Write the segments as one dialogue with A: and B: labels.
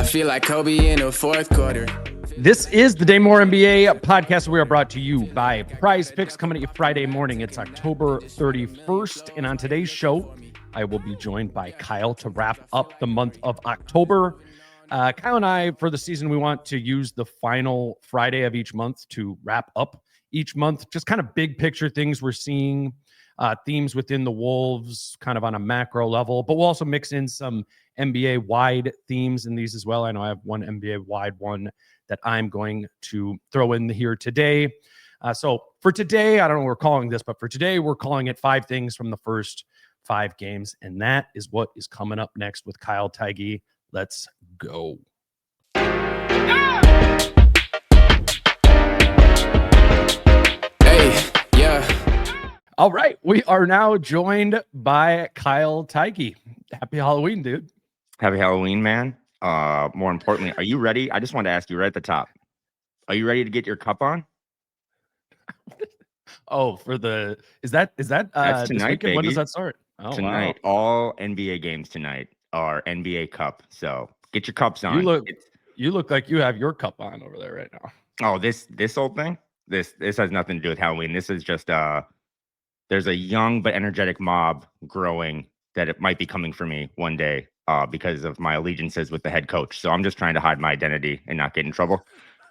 A: feel like Kobe in the fourth quarter.
B: This is the Day More NBA podcast. We are brought to you by Prize Picks, coming at you Friday morning. It's October 31st. And on today's show, I will be joined by Kyle to wrap up the month of October. Kyle and I, for the season, we want to use the final Friday of each month to wrap up each month. Just kind of big picture things we're seeing, themes within the Wolves, kind of on a macro level. But we'll also mix in some NBA-wide themes in these as well. I know I have one NBA-wide one that I'm going to throw in here today. So for today, I don't know what we're calling this, but for today, we're calling it 5 things from the first 5 games. And that is what is coming up next with Kyle Theige. Let's go.
A: Hey, yeah.
B: All right. We are now joined by Kyle Theige. Happy Halloween, dude.
C: Happy Halloween, man. More importantly, are you ready? I just wanted to ask you right at the top. Are you ready to get your cup on?
B: Oh, for the is that
C: That's
B: this
C: tonight,
B: weekend? When does
C: baby.
B: that start? Oh,
C: Tonight,
B: wow.
C: all NBA games tonight are NBA Cup. So get your cups on.
B: You look like you have your cup on over there right now.
C: Oh, this old thing. This has nothing to do with Halloween. This is just there's a young but energetic mob growing that it might be coming for me one day because of my allegiances with the head coach. So I'm just trying to hide my identity and not get in trouble.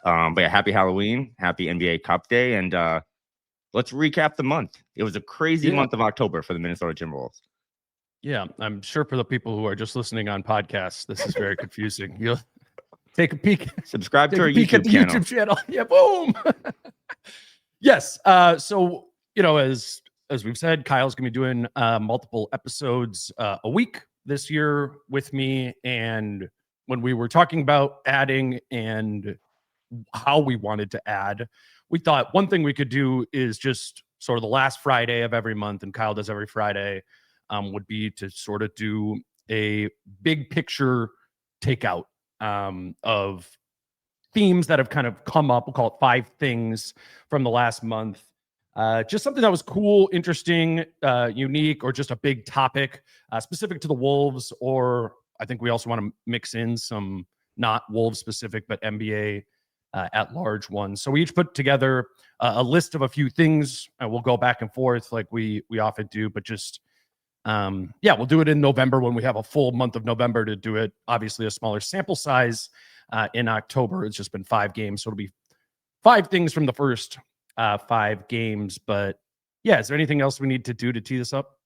C: But yeah, happy Halloween, happy NBA Cup Day, and let's recap the month. It was a crazy month of October for the Minnesota Timberwolves.
B: Yeah, I'm sure for the people who are just listening on podcasts, this is very confusing. You'll take a peek.
C: Subscribe to our
B: YouTube channel. Yeah, boom. Yes. So, you know, as we've said, Kyle's gonna be doing multiple episodes a week this year with me. And when we were talking about adding and how we wanted to add, we thought one thing we could do is just sort of the last Friday of every month, and Kyle does every Friday, would be to sort of do a big picture takeout of themes that have kind of come up. We'll call it 5 things from the last month. Just something that was cool, interesting, unique, or just a big topic specific to the Wolves. Or I think we also want to mix in some not Wolves specific, but NBA at large ones. So we each put together a list of a few things, and we'll go back and forth like we often do, but just we'll do it in November when we have a full month of November to do it. Obviously a smaller sample size in October. It's just been 5 games, so it'll be 5 things from the first 5 games. But yeah, is there anything else we need to do to tee this up?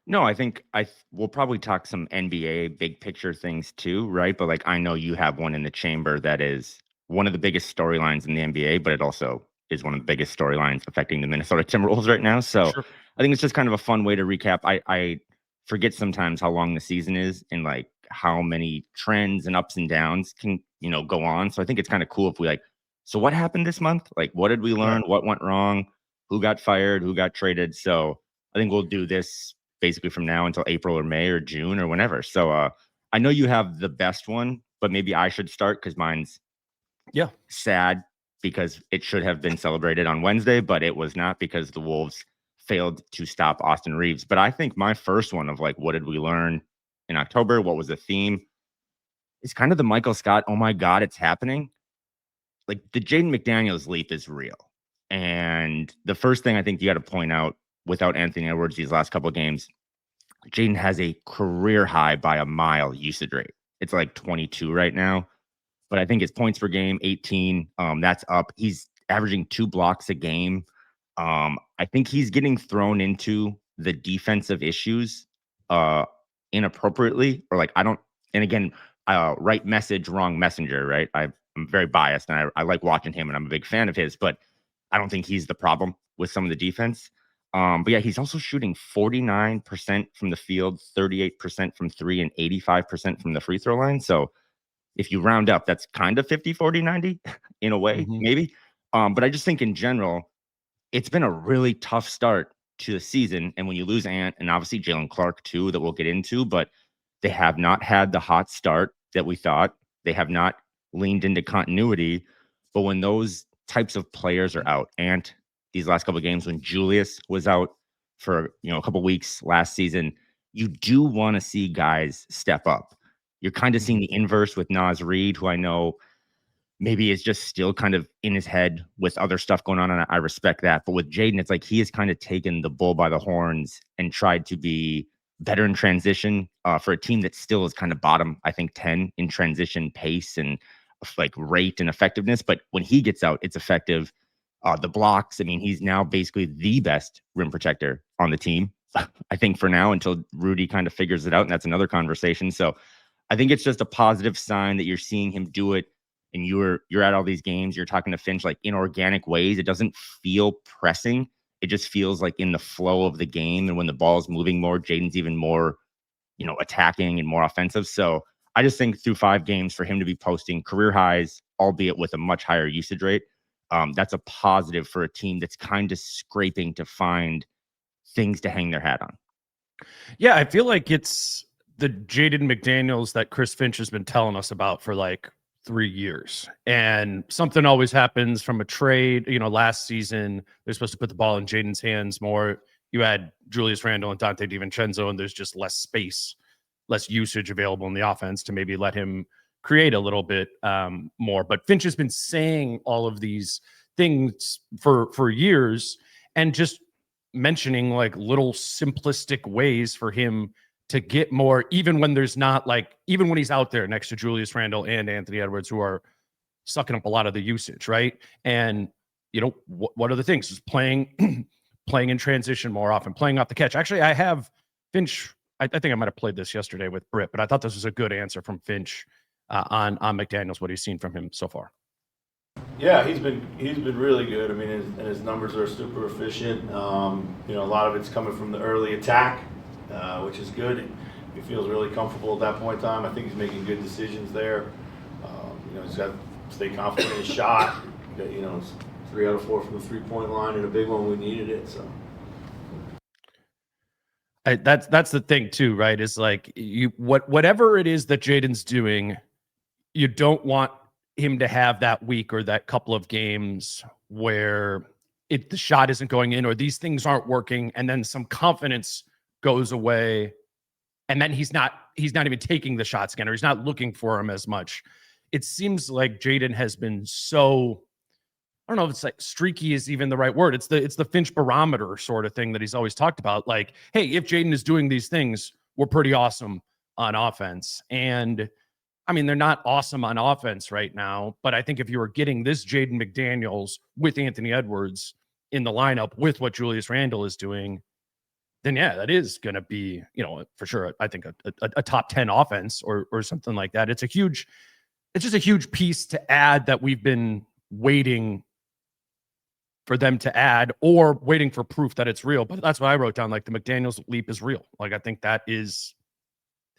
C: No, I think we'll probably talk some NBA big picture things too, right? But like, I know you have one in the chamber that is one of the biggest storylines in the NBA, but it also is one of the biggest storylines affecting the Minnesota Timberwolves right now. So
B: Sure.
C: I think it's just kind of a fun way to recap. I forget sometimes how long the season is and like how many trends and ups and downs can, go on. So I think it's kind of cool if we so what happened this month? Like, what did we learn? What went wrong? Who got fired? Who got traded? So I think we'll do this basically from now until April or May or June or whenever. So I know you have the best one, but maybe I should start because mine's sad because it should have been celebrated on Wednesday, but it was not because the Wolves failed to stop Austin Reeves. But I think my first one of like, what did we learn in October? What was the theme? It's kind of the Michael Scott, oh my God, it's happening. Like the Jaden McDaniels leap is real. And the first thing I think you got to point out without Anthony Edwards these last couple of games, Jaden has a career high by a mile usage rate. It's like 22 right now. But I think his points per game, 18, that's up. He's averaging 2 blocks a game. I think he's getting thrown into the defensive issues inappropriately, or like, and again, right message, wrong messenger, right? I'm very biased and I like watching him and I'm a big fan of his, but I don't think he's the problem with some of the defense. But yeah, he's also shooting 49% from the field, 38% from 3, and 85% from the free throw line. So if you round up, that's kind of 50, 40, 90 in a way, maybe. But I just think in general, it's been a really tough start to the season. And when you lose Ant and obviously Jalen Clark too, that we'll get into, but they have not had the hot start that we thought. They have not leaned into continuity. But when those types of players are out, Ant these last couple of games, when Julius was out for a couple weeks last season, you do want to see guys step up. You're kind of seeing the inverse with Naz Reid, who I know maybe is just still kind of in his head with other stuff going on, and I respect that. But with Jaden, it's like he has kind of taken the bull by the horns and tried to be better in transition for a team that still is kind of bottom, I think, 10 in transition pace and like rate and effectiveness. But when he gets out, it's effective. The blocks, I mean, he's now basically the best rim protector on the team, I think, for now, until Rudy kind of figures it out. And that's another conversation. So I think it's just a positive sign that you're seeing him do it. And you're at all these games, you're talking to Finch like in organic ways. It doesn't feel pressing. It just feels like in the flow of the game. And when the ball is moving more, Jaden's even more, attacking and more offensive. So I just think through 5 games for him to be posting career highs, albeit with a much higher usage rate, that's a positive for a team that's kind of scraping to find things to hang their hat on.
B: Yeah, I feel like it's the Jaden McDaniels that Chris Finch has been telling us about for like 3 years, and something always happens from a trade. Last season they're supposed to put the ball in Jaden's hands more. You had Julius Randle and Dante DiVincenzo, and there's just less space, less usage available in the offense to maybe let him create a little bit more. But Finch has been saying all of these things for years, and just mentioning like little simplistic ways for him to get more, even when there's not even when he's out there next to Julius Randle and Anthony Edwards, who are sucking up a lot of the usage, right? And what are the things? Is playing in transition more often, playing off the catch. Actually, I have Finch. I think I might have played this yesterday with Britt, but I thought this was a good answer from Finch on McDaniels, what he's seen from him so far.
D: Yeah, he's been really good. I mean, his numbers are super efficient. A lot of it's coming from the early attack, which is good. He feels really comfortable at that point in time. I think he's making good decisions there. He's got to stay confident in his shot. It's 3 out of 4 from the 3-point line, and a big one we needed it. So
B: that's the thing too, right? Is like whatever it is that Jaden's doing, you don't want him to have that week or that couple of games where the shot isn't going in or these things aren't working, and then some confidence goes away, and then he's not even taking the shots again, or he's not looking for him as much. It seems like Jaden has been so, I don't know if it's like streaky is even the right word. It's the Finch barometer sort of thing that he's always talked about. Like, hey, if Jaden is doing these things, we're pretty awesome on offense. And I mean, they're not awesome on offense right now, but I think if you were getting this Jaden McDaniels with Anthony Edwards in the lineup with what Julius Randle is doing, then yeah, that is going to be, for sure, I think a top 10 offense or something like that. It's just a huge piece to add that we've been waiting for them to add, or waiting for proof that it's real. But that's what I wrote down. Like, the McDaniels leap is real. Like, I think that is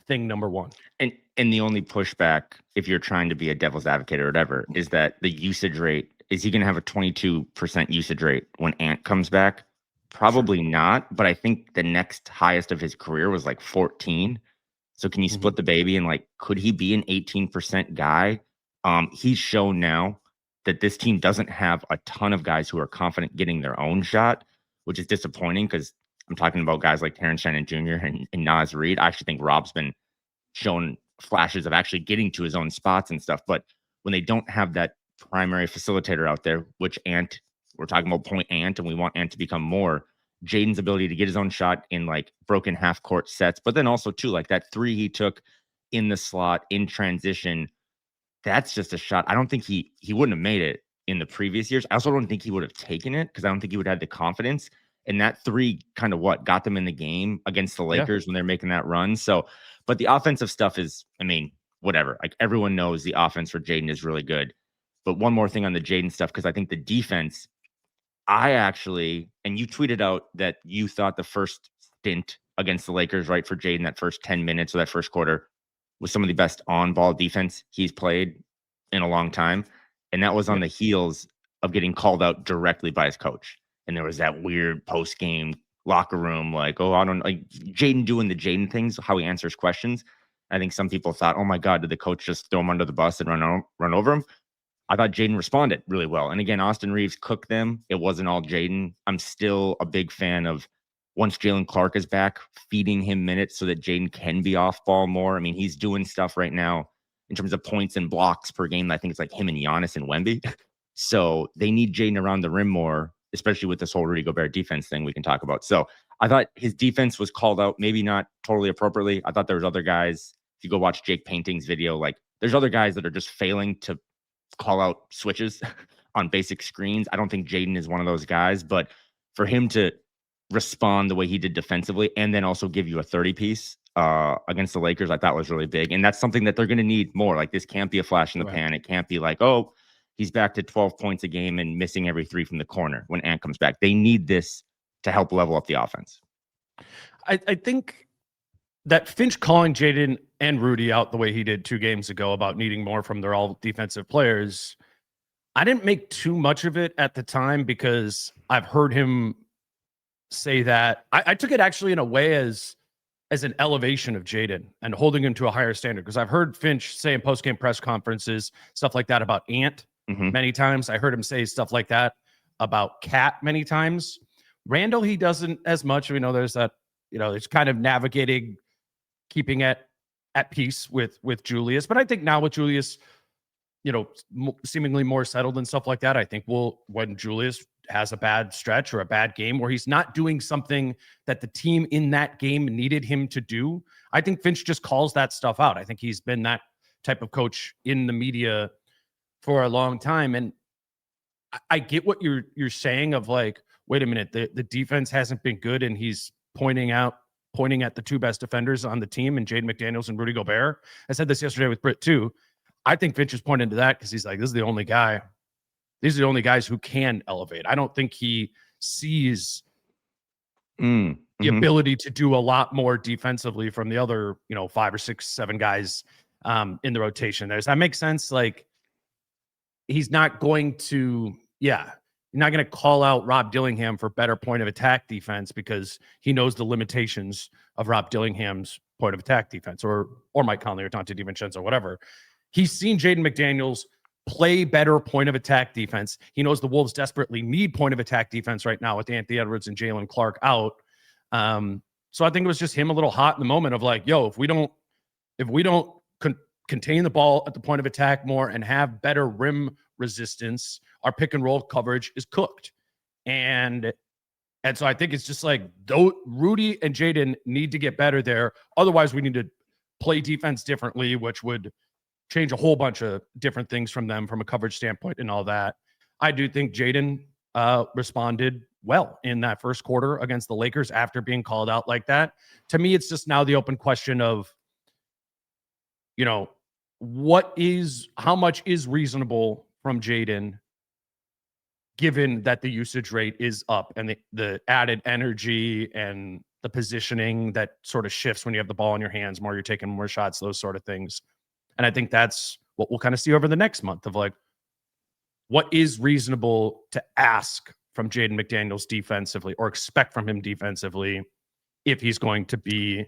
B: thing number one.
C: And the only pushback, if you're trying to be a devil's advocate or whatever, is that the usage rate, is he going to have a 22% usage rate when Ant comes back? Probably not, but I think the next highest of his career was like 14. So can you split the baby, and like, could he be an 18% guy? He's shown now that this team doesn't have a ton of guys who are confident getting their own shot, which is disappointing, because I'm talking about guys like Terrence Shannon Jr. and Naz Reid. I actually think Rob's been shown flashes of actually getting to his own spots and stuff. But when they don't have that primary facilitator out there, which Ant, we're talking about point Ant, and we want Ant to become more, Jaden's ability to get his own shot in like broken half court sets, but then also too, like that 3 he took in the slot in transition, that's just a shot. I don't think he wouldn't have made it in the previous years. I also don't think he would have taken it, because I don't think he would have had the confidence. And that 3 kind of got them in the game against the Lakers when they're making that run. So, but the offensive stuff is, I mean, whatever. Like, everyone knows the offense for Jaden is really good. But one more thing on the Jaden stuff, because I think the defense, I actually, and you tweeted out that you thought the first stint against the Lakers, right, for Jaden, that first 10 minutes or that first quarter, was some of the best on-ball defense he's played in a long time. And that was on the heels of getting called out directly by his coach. And there was that weird post-game locker room, like, oh, I don't like Jaden doing the Jaden things, how he answers questions. I think some people thought, oh my God, did the coach just throw him under the bus and run over him? I thought Jaden responded really well. And again, Austin Reeves cooked them. It wasn't all Jaden. I'm still a big fan of once Jalen Clark is back, feeding him minutes so that Jaden can be off ball more. I mean, he's doing stuff right now in terms of points and blocks per game. I think it's like him and Giannis and Wemby. So they need Jaden around the rim more, especially with this whole Rudy Gobert defense thing we can talk about. So I thought his defense was called out, maybe not totally appropriately. I thought there was other guys. If you go watch Jake Painting's video, like there's other guys that are just failing to call out switches on basic screens. I don't think Jaden is one of those guys, but for him to respond the way he did defensively and then also give you a 30 piece against the Lakers, I thought was really big. And that's something that they're going to need more. Like this can't be a flash in the pan. It can't be like, oh, he's back to 12 points a game and missing every three from the corner when Ant comes back. They need this to help level up the offense.
B: I think that Finch calling Jaden and Rudy out the way he did 2 games ago about needing more from their all defensive players, I didn't make too much of it at the time because I've heard him say that. I took it actually in a way as an elevation of Jaden and holding him to a higher standard, because I've heard Finch say in post-game press conferences stuff like that about Ant many times. I heard him say stuff like that about Cat many times. Randle, he doesn't as much. We know there's that, it's kind of navigating, keeping at peace with Julius. But I think now with Julius, seemingly more settled and stuff like that, I think when Julius has a bad stretch or a bad game where he's not doing something that the team in that game needed him to do, I think Finch just calls that stuff out. I think he's been that type of coach in the media for a long time. And I get what you're saying of like, wait a minute, the defense hasn't been good, and he's pointing at the 2 best defenders on the team, and Jaden McDaniels and Rudy Gobert. I said this yesterday with Britt too. I think Finch is pointing to that because he's like, this is the only guy. These are the only guys who can elevate. I don't think he sees the ability to do a lot more defensively from the other, 5 or 6, 7 guys in the rotation. Does that make sense? Like, he's not going to, you're not going to call out Rob Dillingham for better point of attack defense because he knows the limitations of Rob Dillingham's point of attack defense, or Mike Conley or Dante DiVincenzo or whatever. He's seen Jaden McDaniels play better point of attack defense. He knows the Wolves desperately need point of attack defense right now with Anthony Edwards and Jalen Clark out. So I think it was just him a little hot in the moment of like, yo, if we don't contain the ball at the point of attack more and have better rim resistance, our pick and roll coverage is cooked. And so I think it's just like, though Rudy and Jaden need to get better there. Otherwise, we need to play defense differently, which would change a whole bunch of different things from them from a coverage standpoint and all that. I do think Jaden responded well in that first quarter against the Lakers after being called out like that. To me, it's just now the open question of, how much is reasonable from Jaden, given that the usage rate is up and the added energy and the positioning that sort of shifts when you have the ball in your hands more, you're taking more shots, those sort of things. And I think that's what we'll kind of see over the next month of like, what is reasonable to ask from Jaden McDaniels defensively or expect from him defensively if he's going to be,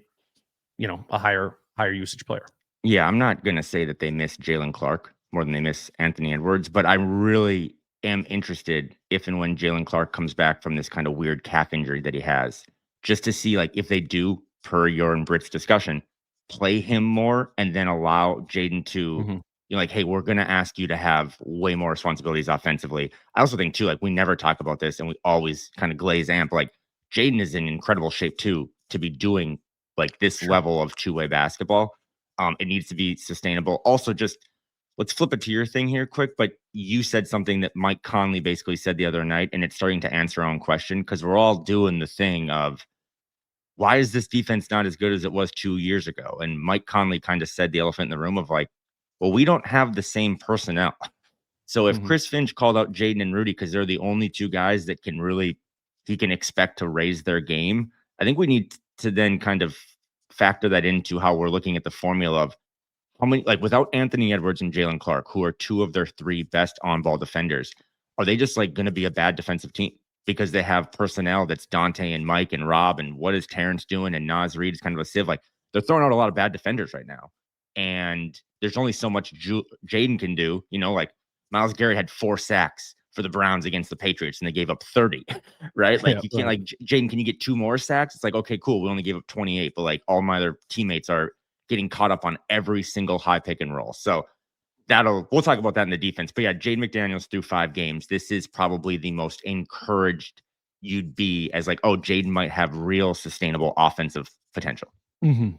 B: a higher usage player.
C: Yeah, I'm not going to say that they miss Jalen Clark more than they miss Anthony Edwards, but I really am interested if and when Jalen Clark comes back from this kind of weird calf injury that he has, just to see like if they do, per your and Britt's discussion, play him more and then allow Jaden to, like, hey, we're going to ask you to have way more responsibilities offensively. I also think too, like we never talk about this and we always kind of glaze amp, like Jaden is in incredible shape too, to be doing like this level of two-way basketball. It needs to be sustainable. Also, just let's flip it to your thing here quick, but you said something that Mike Conley basically said the other night, and it's starting to answer our own question because we're all doing the thing of why is this defense not as good as it was 2 years ago? And Mike Conley kind of said the elephant in the room of like, well, we don't have the same personnel. So if Chris Finch called out Jaden and Rudy because they're the only 2 guys that he can expect to raise their game, I think we need to then kind of factor that into how we're looking at the formula of how many, like without Anthony Edwards and Jalen Clark, who are 2 of their 3 best on-ball defenders, are they just like going to be a bad defensive team because they have personnel that's Dante and Mike and Rob and what is Terrence doing and Naz Reid is kind of a sieve. Like they're throwing out a lot of bad defenders right now. And there's only so much Jaden can do, like Myles Garrett had 4 sacks for the Browns against the Patriots and they gave up 30, right? Like you can't like Jaden, can you get 2 more sacks? It's like, okay, cool. We only gave up 28, but like all my other teammates are getting caught up on every single high pick and roll. So we'll talk about that in the defense. But yeah, Jaden McDaniels through 5 games. This is probably the most encouraged you'd be as like, oh, Jaden might have real sustainable offensive potential.
B: Mm-hmm.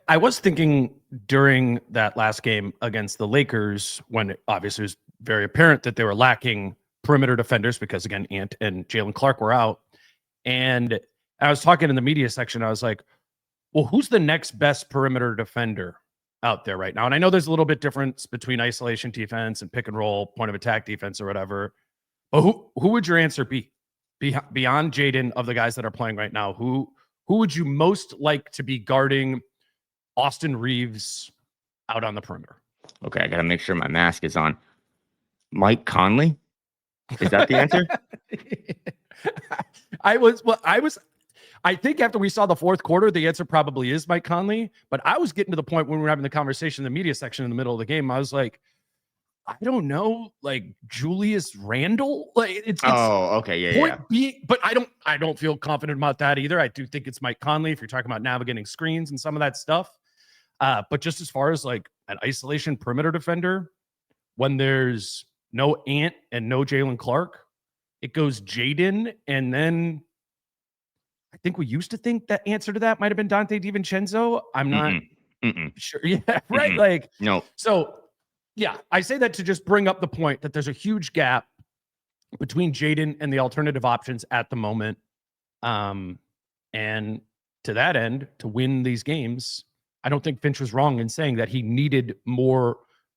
B: I was thinking during that last game against the Lakers, when it obviously was very apparent that they were lacking perimeter defenders because, again, Ant and Jalen Clark were out. And I was talking in the media section. I was like, well, who's the next best perimeter defender out there right now? And I know there's a little bit difference between isolation defense and pick and roll, point of attack defense or whatever. But who would your answer be? Beyond Jaden, of the guys that are playing right now, who would you most like to be guarding Austin Reeves out on the perimeter?
C: Okay, I got to make sure my mask is on. Mike Conley? Is that the answer?
B: I think after we saw the fourth quarter, the answer probably is Mike Conley. But I was getting to the point when we were having the conversation in the media section in the middle of the game. I was like, I don't know, like Julius Randle. Like it's
C: okay, yeah.
B: But I don't feel confident about that either. I do think it's Mike Conley if you're talking about navigating screens and some of that stuff. But just as far as like an isolation perimeter defender, when there's no Ant and no Jalen Clark, it goes Jaden, and then I think we used to think that answer to that might have been Dante DiVincenzo. I'm not sure. Yeah, right. Like
C: no.
B: So yeah, I say that to just bring up the point that there's a huge gap between Jaden and the alternative options at the moment. And to that end, to win these games, I don't think Finch was wrong in saying that he needed more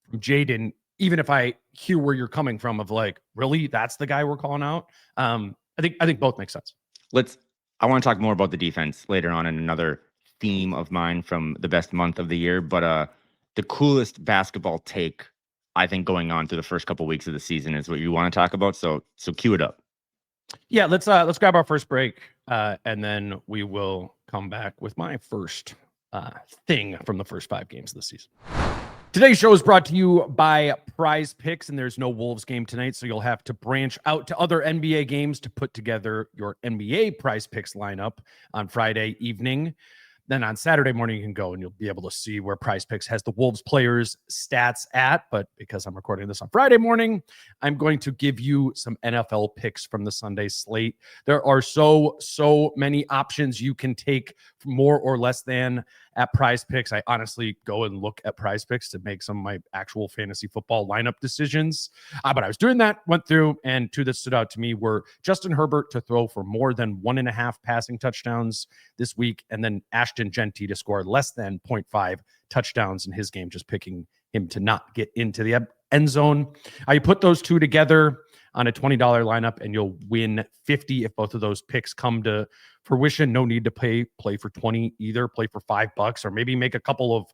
B: from Jaden, even if I hear where you're coming from of like, really, that's the guy we're calling out. I think both make sense.
C: I want to talk more about the defense later on in another theme of mine from the best month of the year, but the coolest basketball take I think going on through the first couple weeks of the season is what you want to talk about. So cue it up.
B: Yeah, let's grab our first break, and then we will come back with my first thing from the first 5 games of the season. Today's show is brought to you by Prize Picks, and there's no Wolves game tonight, so you'll have to branch out to other NBA games to put together your NBA Prize Picks lineup on Friday evening. Then on Saturday morning, you can go and you'll be able to see where Prize Picks has the Wolves players' stats at. But because I'm recording this on Friday morning, I'm going to give you some NFL picks from the Sunday slate. There are so many options you can take more or less than at Prize Picks. I honestly go and look at Prize Picks to make some of my actual fantasy football lineup decisions. But I was doing that, went through, and 2 that stood out to me were Justin Herbert to throw for more than 1.5 passing touchdowns this week, and then Ashton Genty to score less than 0.5 touchdowns in his game, just picking him to not get into the end zone. You put those 2 together on a $20 lineup and you'll win 50 if both of those picks come to fruition. No need to play for 20 either. Play for $5 or maybe make a couple of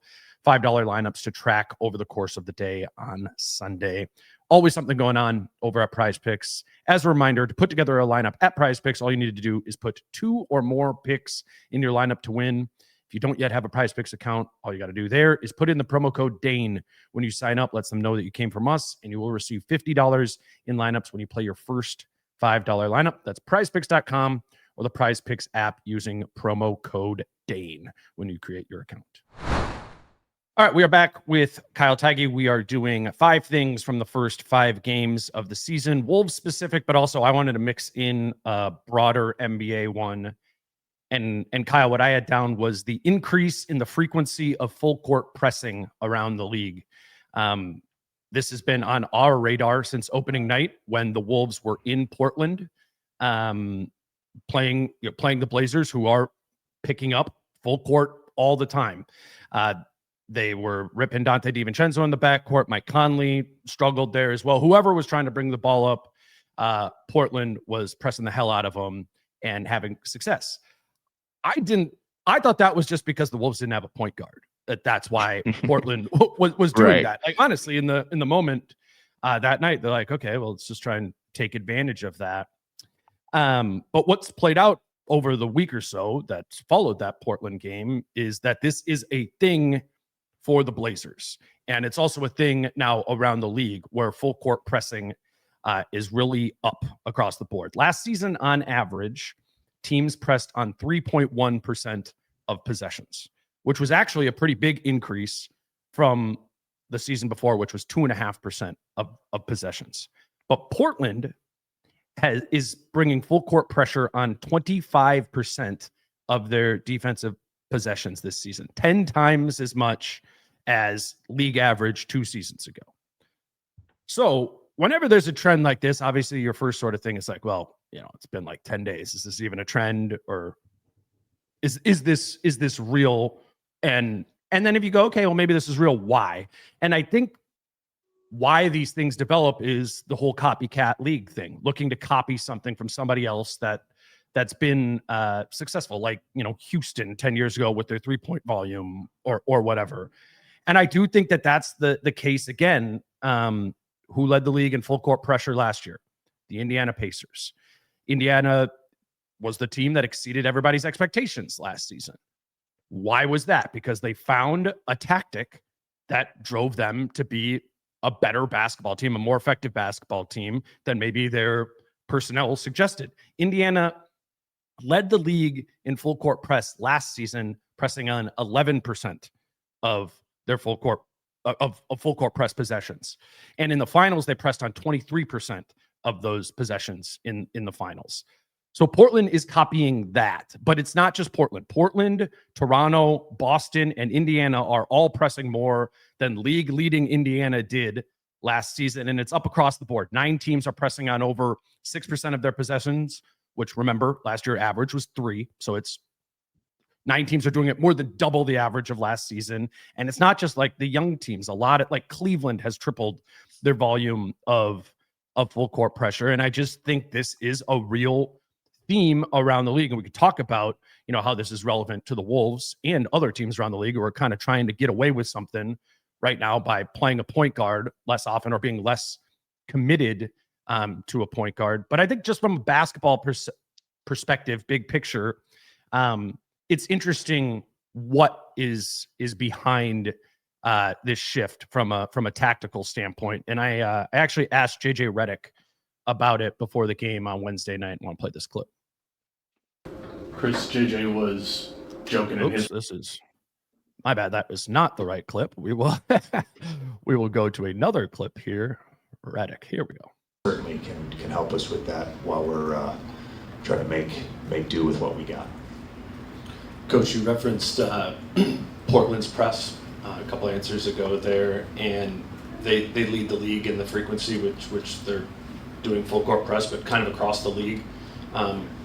B: $5 lineups to track over the course of the day on Sunday. Always something going on over at Prize Picks. As a reminder, to put together a lineup at Prize Picks, all you need to do is put 2 or more picks in your lineup to win. If you don't yet have a Prize Picks account, all you got to do there is put in the promo code DANE when you sign up. Lets them know that you came from us, and you will receive $50 in lineups when you play your first $5 lineup. That's prizepicks.com or the Prize Picks app using promo code DANE when you create your account. All right, we are back with Kyle Theige. We are doing 5 things from the first 5 games of the season, Wolves specific, but also I wanted to mix in a broader NBA one. And Kyle, what I had down was the increase in the frequency of full court pressing around the league. This has been on our radar since opening night when the Wolves were in Portland, playing the Blazers, who are picking up full court all the time. They were ripping Dante DiVincenzo in the backcourt. Mike Conley struggled there as well. Whoever was trying to bring the ball up, Portland was pressing the hell out of them and having success. I thought that was just because the Wolves didn't have a point guard. That's why Portland was doing that. Like, honestly, in the moment that night, they're like, okay, well, let's just try and take advantage of that. But what's played out over the week or so that's followed that Portland game is that this is a thing for the Blazers. And it's also a thing now around the league where full court pressing is really up across the board. Last season, on average, teams pressed on 3.1% of possessions, which was actually a pretty big increase from the season before, which was 2.5% of possessions. But Portland is bringing full court pressure on 25% of their defensive possessions this season, 10 times as much as league average 2 seasons ago. So whenever there's a trend like this, obviously your first sort of thing is like, well, it's been like 10 days. Is this even a trend, or is this real? And then if you go, okay, well, maybe this is real, why? And I think why these things develop is the whole copycat league thing, looking to copy something from somebody else that's been successful, like, Houston 10 years ago with their 3-point volume or whatever. And I do think that that's the case again. Who led the league in full court pressure last year? The Indiana Pacers. Indiana was the team that exceeded everybody's expectations last season. Why was that? Because they found a tactic that drove them to be a better basketball team, a more effective basketball team than maybe their personnel suggested. Indiana led the league in full court press last season, pressing on 11% of their full court press possessions. And in the finals, they pressed on 23% of those possessions in the finals. So Portland is copying that, but it's not just Portland. Portland, Toronto, Boston, and Indiana are all pressing more than league-leading Indiana did last season, and it's up across the board. 9 teams are pressing on over 6% of their possessions, which, remember, last year average was 3, so it's 9 teams are doing it more than double the average of last season. And it's not just like the young teams. A lot of, like, Cleveland has tripled their volume of full court pressure, and I just think this is a real theme around the league. And we could talk about, how this is relevant to the Wolves and other teams around the league who are kind of trying to get away with something right now by playing a point guard less often or being less committed to a point guard. But I think just from a basketball perspective, big picture, it's interesting what is behind this shift from a tactical standpoint. And I actually asked JJ Redick about it before the game on Wednesday night. I want to play this clip.
E: Chris, JJ was joking.
B: This is my bad. That was not the right clip. We will we will go to another clip here. Redick, here we go.
F: Certainly can help us with that while we're trying to make do with what we got.
E: Coach, you referenced Portland's press a couple answers ago there, and they lead the league in the frequency which they're doing full court press, but kind of across the league.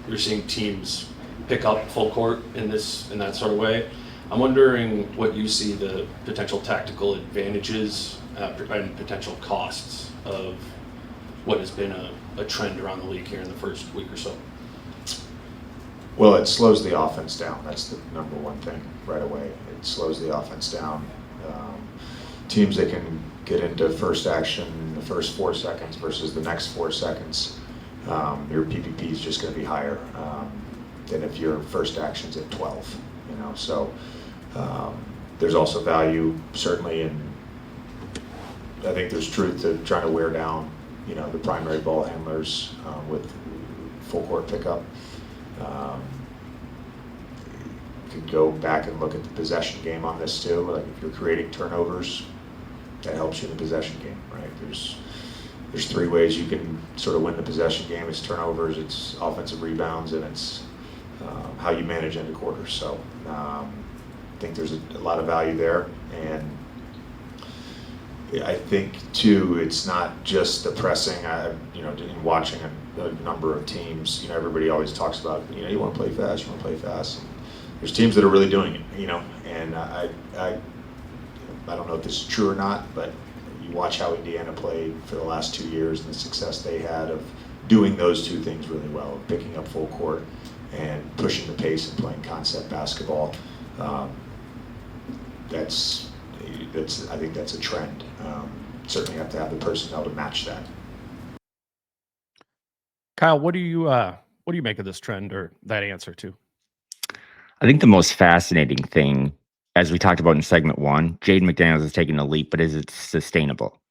E: You're seeing teams pick up full court in that sort of way. I'm wondering what you see the potential tactical advantages and potential costs of what has been a trend around the league here in the first week or so.
F: Well, it slows the offense down. That's the number one thing right away. It slows the offense down. Teams that can get into first action in the first 4 seconds versus the next 4 seconds, your PPP is just going to be higher than if your first action's at 12. So there's also value certainly in. I think there's truth to trying to wear down, the primary ball handlers with full court pickup. You could go back and look at the possession game on this too. Like if you're creating turnovers, that helps you in the possession game, right? There's 3 ways you can sort of win the possession game. It's turnovers, it's offensive rebounds, and it's how you manage end of quarters. So I think there's a lot of value there, and I think too, it's not just the pressing. In watching a number of teams, everybody always talks about, you want to play fast, you want to play fast. And there's teams that are really doing it, and I don't know if this is true or not, but you watch how Indiana played for the last 2 years and the success they had of doing those 2 things really well, of picking up full court and pushing the pace and playing concept basketball. I think that's a trend. Certainly have to have the personnel to match that.
B: Kyle, what do you make of this trend or that answer to?
C: I think the most fascinating thing, as we talked about in segment 1, Jaden McDaniels is taking a leap, but is it sustainable?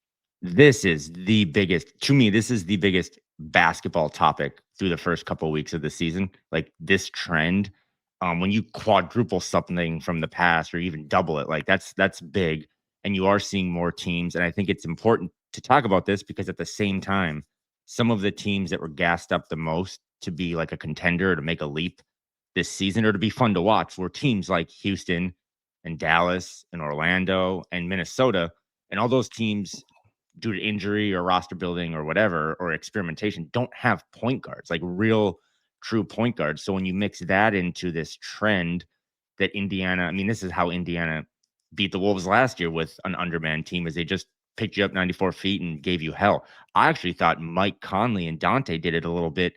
C: this is the biggest, to me, this is the biggest basketball topic through the first couple of weeks of the season. Like this trend, when you quadruple something from the past or even double it, like that's big. And you are seeing more teams. And I think it's important to talk about this because at the same time, some of the teams that were gassed up the most to be like a contender, to make a leap this season or to be fun to watch were teams like Houston and Dallas and Orlando and Minnesota. And all those teams, due to injury or roster building or whatever, or experimentation, don't have point guards, like real true point guards. So when you mix that into this trend that Indiana, I mean, this is how Indiana beat the Wolves last year with an undermanned team, is they just picked you up 94 feet and gave you hell. I actually thought Mike Conley and Dante did it a little bit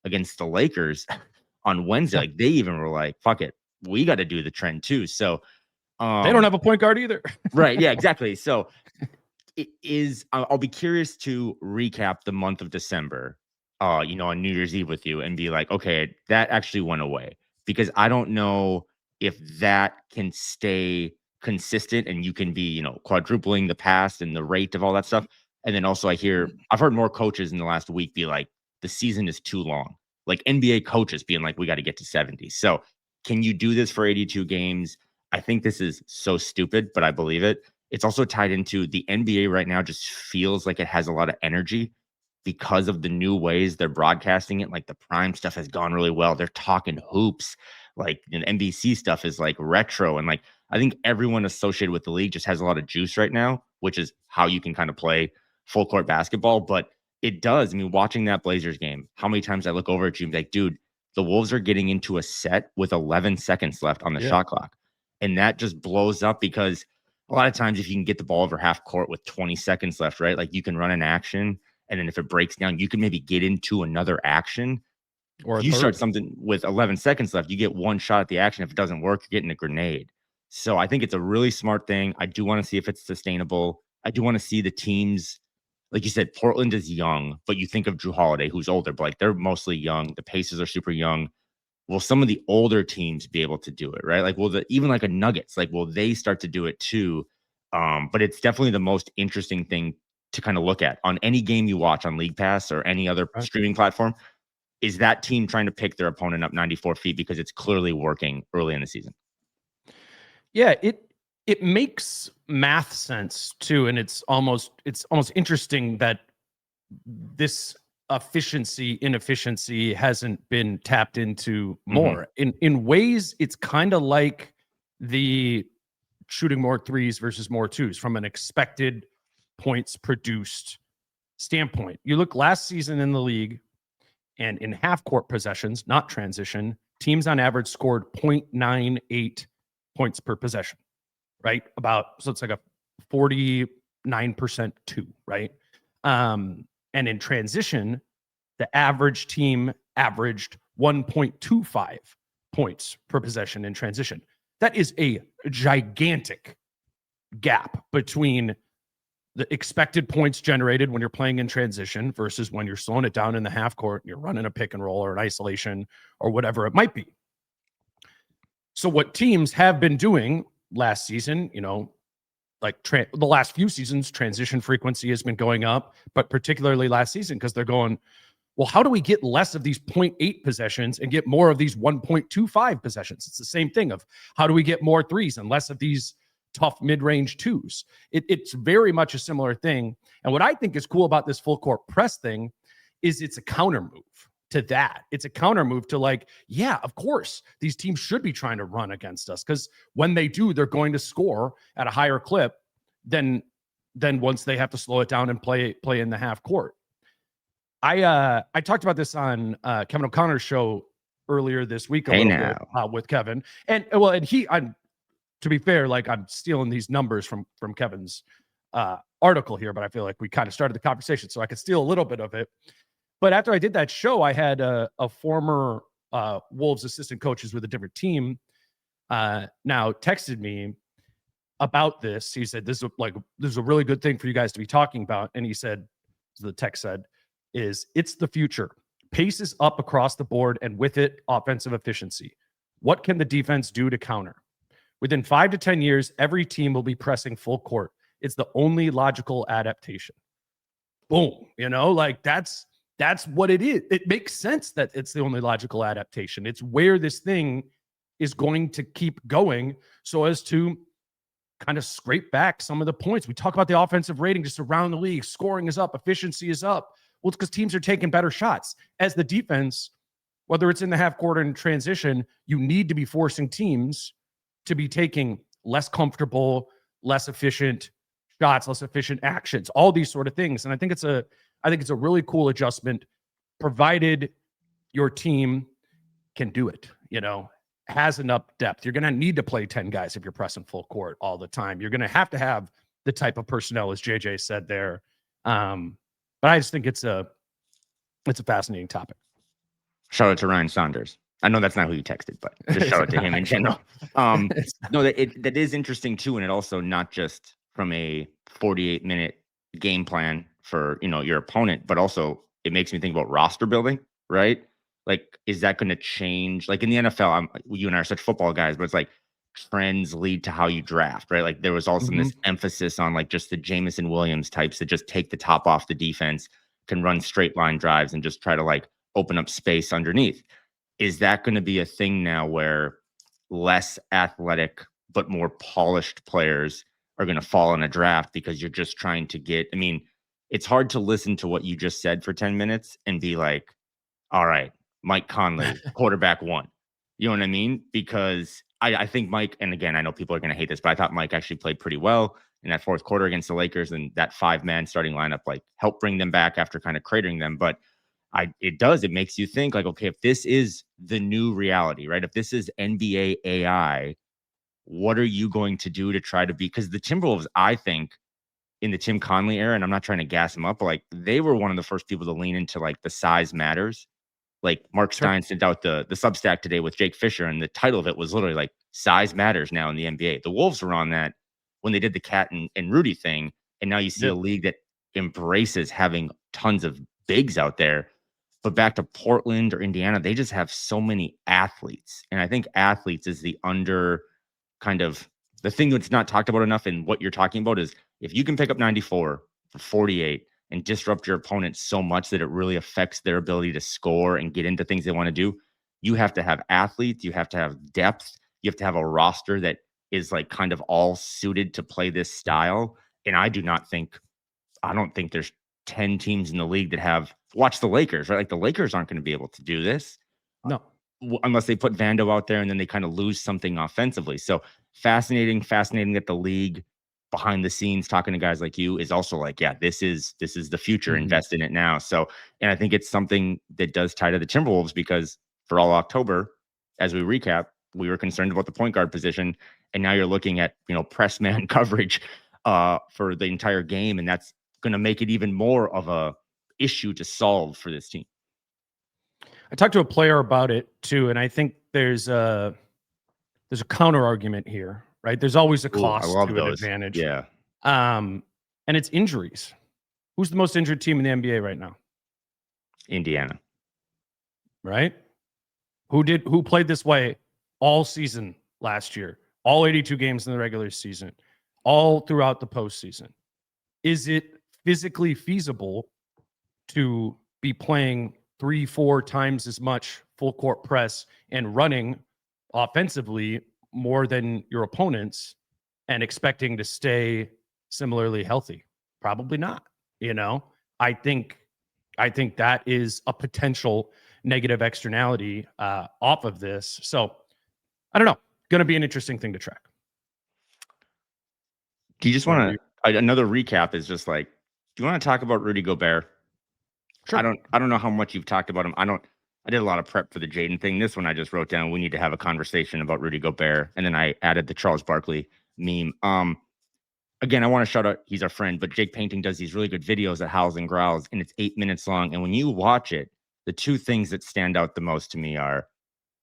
C: against the Lakers on Wednesday. Like they even were like, fuck it, we got to do the trend too. So
B: they don't have a point guard either.
C: Right. Yeah, exactly. So it is, I'll be curious to recap the month of December, on New Year's Eve with you and be like, okay, that actually went away, because I don't know if that can stay consistent and you can be, quadrupling the past and the rate of all that stuff. And then also I've heard more coaches in the last week be like, the season is too long. Like NBA coaches being like, we got to get to 70. So can you do this for 82 games? I think this is so stupid, but I believe it. It's also tied into the NBA right now just feels like it has a lot of energy because of the new ways they're broadcasting it. Like the prime stuff has gone really well. They're talking hoops. Like the NBC stuff is like retro. And like, I think everyone associated with the league just has a lot of juice right now, which is how you can kind of play full court basketball. But it does. I mean, watching that Blazers game, how many times I look over at you and be like, dude, the Wolves are getting into a set with 11 seconds left on the shot clock. And that just blows up because a lot of times if you can get the ball over half court with 20 seconds left, right? Like you can run an action, and then if it breaks down, you can maybe get into another action. Or you start something with 11 seconds left, you get one shot at the action. If it doesn't work, you're getting a grenade. So I think it's a really smart thing. I do want to see if it's sustainable. I do want to see the teams, like you said, Portland is young, but you think of Drew Holiday, who's older, but like they're mostly young. The Pacers are super young. Will some of the older teams be able to do it, right? Like, even like a Nuggets, like, will they start to do it too? But it's definitely the most interesting thing to kind of look at on any game you watch on League Pass or any other streaming platform. Is that team trying to pick their opponent up 94 feet because it's clearly working early in the season?
B: Yeah, it makes math sense too, and it's almost interesting that this inefficiency hasn't been tapped into more. In ways, it's kind of like the shooting more threes versus more twos from an expected points produced standpoint. You look last season in the league, and in half court possessions, not transition, teams on average scored 0.98 points per possession, right? So it's like a 49% two, right? And in transition, the average team averaged 1.25 points per possession in transition. That is a gigantic gap between the expected points generated when you're playing in transition versus when you're slowing it down in the half court and you're running a pick and roll or an isolation or whatever it might be. So what teams have been doing last season, like the last few seasons, transition frequency has been going up, but particularly last season, because they're going, well, how do we get less of these 0.8 possessions and get more of these 1.25 possessions? It's the same thing of how do we get more threes and less of these tough mid-range twos? It's very much a similar thing. And what I think is cool about this full court press thing is it's a counter move to that. It's a counter move to like, yeah, of course, these teams should be trying to run against us, because when they do, they're going to score at a higher clip than once they have to slow it down and play in the half court. I talked about this on Kevin O'Connor's show earlier this week with Kevin, and to be fair, like I'm stealing these numbers from Kevin's article here, but I feel like we kind of started the conversation, so I could steal a little bit of it. But after I did that show, I had a former Wolves assistant coaches with a different team now texted me about this. He said, this is a really good thing for you guys to be talking about. And he said, the text said, it's the future. Pace is up across the board, and with it, offensive efficiency. What can the defense do to counter? Within 5 to 10 years, every team will be pressing full court. It's the only logical adaptation. boom, like that's what it is. It makes sense that it's the only logical adaptation. It's where this thing is going to keep going so as to kind of scrape back some of the points. We talk about the offensive rating just around the league. Scoring is up, efficiency is up. Well, it's because teams are taking better shots. As the defense, whether it's in the half court and transition, you need to be forcing teams to be taking less comfortable, less efficient shots, less efficient actions, all these sort of things. And I think it's a really cool adjustment, provided your team can do it, has enough depth. You're going to need to play 10 guys if you're pressing full court all the time. You're going to have the type of personnel, as JJ said there. But I just think it's a fascinating topic.
C: Shout out to Ryan Saunders. I know that's not who you texted, but just shout out to him in general. No, that is interesting too. And it also not just from a 48-minute game plan for, your opponent, but also it makes me think about roster building, right? Like, is that going to change? Like in the NFL, you and I are such football guys, but it's like trends lead to how you draft, right? Like there was also this emphasis on like just the Jamison Williams types that just take the top off the defense, can run straight line drives and just try to like open up space underneath. Is that going to be a thing now where less athletic but more polished players are going to fall in a draft because you're just trying to get, it's hard to listen to what you just said for 10 minutes and be like, all right, Mike Conley, quarterback 1. You know what I mean? Because I think Mike, and again, I know people are going to hate this, but I thought Mike actually played pretty well in that fourth quarter against the Lakers, and that 5-man starting lineup like helped bring them back after kind of cratering them. But it makes you think like, okay, if this is the new reality, right? If this is NBA AI, what are you going to do to try to be? Because the Timberwolves, I think, in the Tim Conley era, and I'm not trying to gas them up, but like they were one of the first people to lean into like the size matters. Like Mark Stein sent out the Substack today with Jake Fisher, and the title of it was literally like size matters now in the NBA. The Wolves were on that when they did the Cat and Rudy thing. And now you see a league that embraces having tons of bigs out there. But back to Portland or Indiana, they just have so many athletes. And I think athletes is the under kind of the thing that's not talked about enough. And what you're talking about is if you can pick up 94 for 48 and disrupt your opponent so much that it really affects their ability to score and get into things they want to do, you have to have athletes, you have to have depth, you have to have a roster that is like kind of all suited to play this style. And I don't think there's 10 teams in the league that have, watch the Lakers, right? Like the Lakers aren't going to be able to do this.
B: No.
C: Unless they put Vando out there and then they kind of lose something offensively. So fascinating that the league behind the scenes talking to guys like you is also like, yeah, this is the future. Invest in it now. So, and I think it's something that does tie to the Timberwolves because for all October, as we recap, we were concerned about the point guard position. And now you're looking at, press man coverage for the entire game. And that's going to make it even more of a issue to solve for this team.
B: I talked to a player about it too. And I think there's a counter argument here. Right. There's always a cost to an advantage.
C: Yeah.
B: And it's injuries. Who's the most injured team in the NBA right now?
C: Indiana.
B: Right. Who played this way all season last year, all 82 games in the regular season, all throughout the postseason? Is it physically feasible to be playing 3-4 times as much full court press and running offensively more than your opponents and expecting to stay similarly healthy? Probably not. I think that is a potential negative externality off of this. So I don't know. Going to be an interesting thing to track.
C: Do you just want to, another recap is just like, do you want to talk about Rudy Gobert?
B: Sure.
C: I don't know how much you've talked about him. I did a lot of prep for the Jaden thing. This one I just wrote down. We need to have a conversation about Rudy Gobert. And then I added the Charles Barkley meme. Again, I want to shout out, he's our friend, but Jake Painting does these really good videos that Howls and Growls, and it's 8 minutes long. And when you watch it, the two things that stand out the most to me are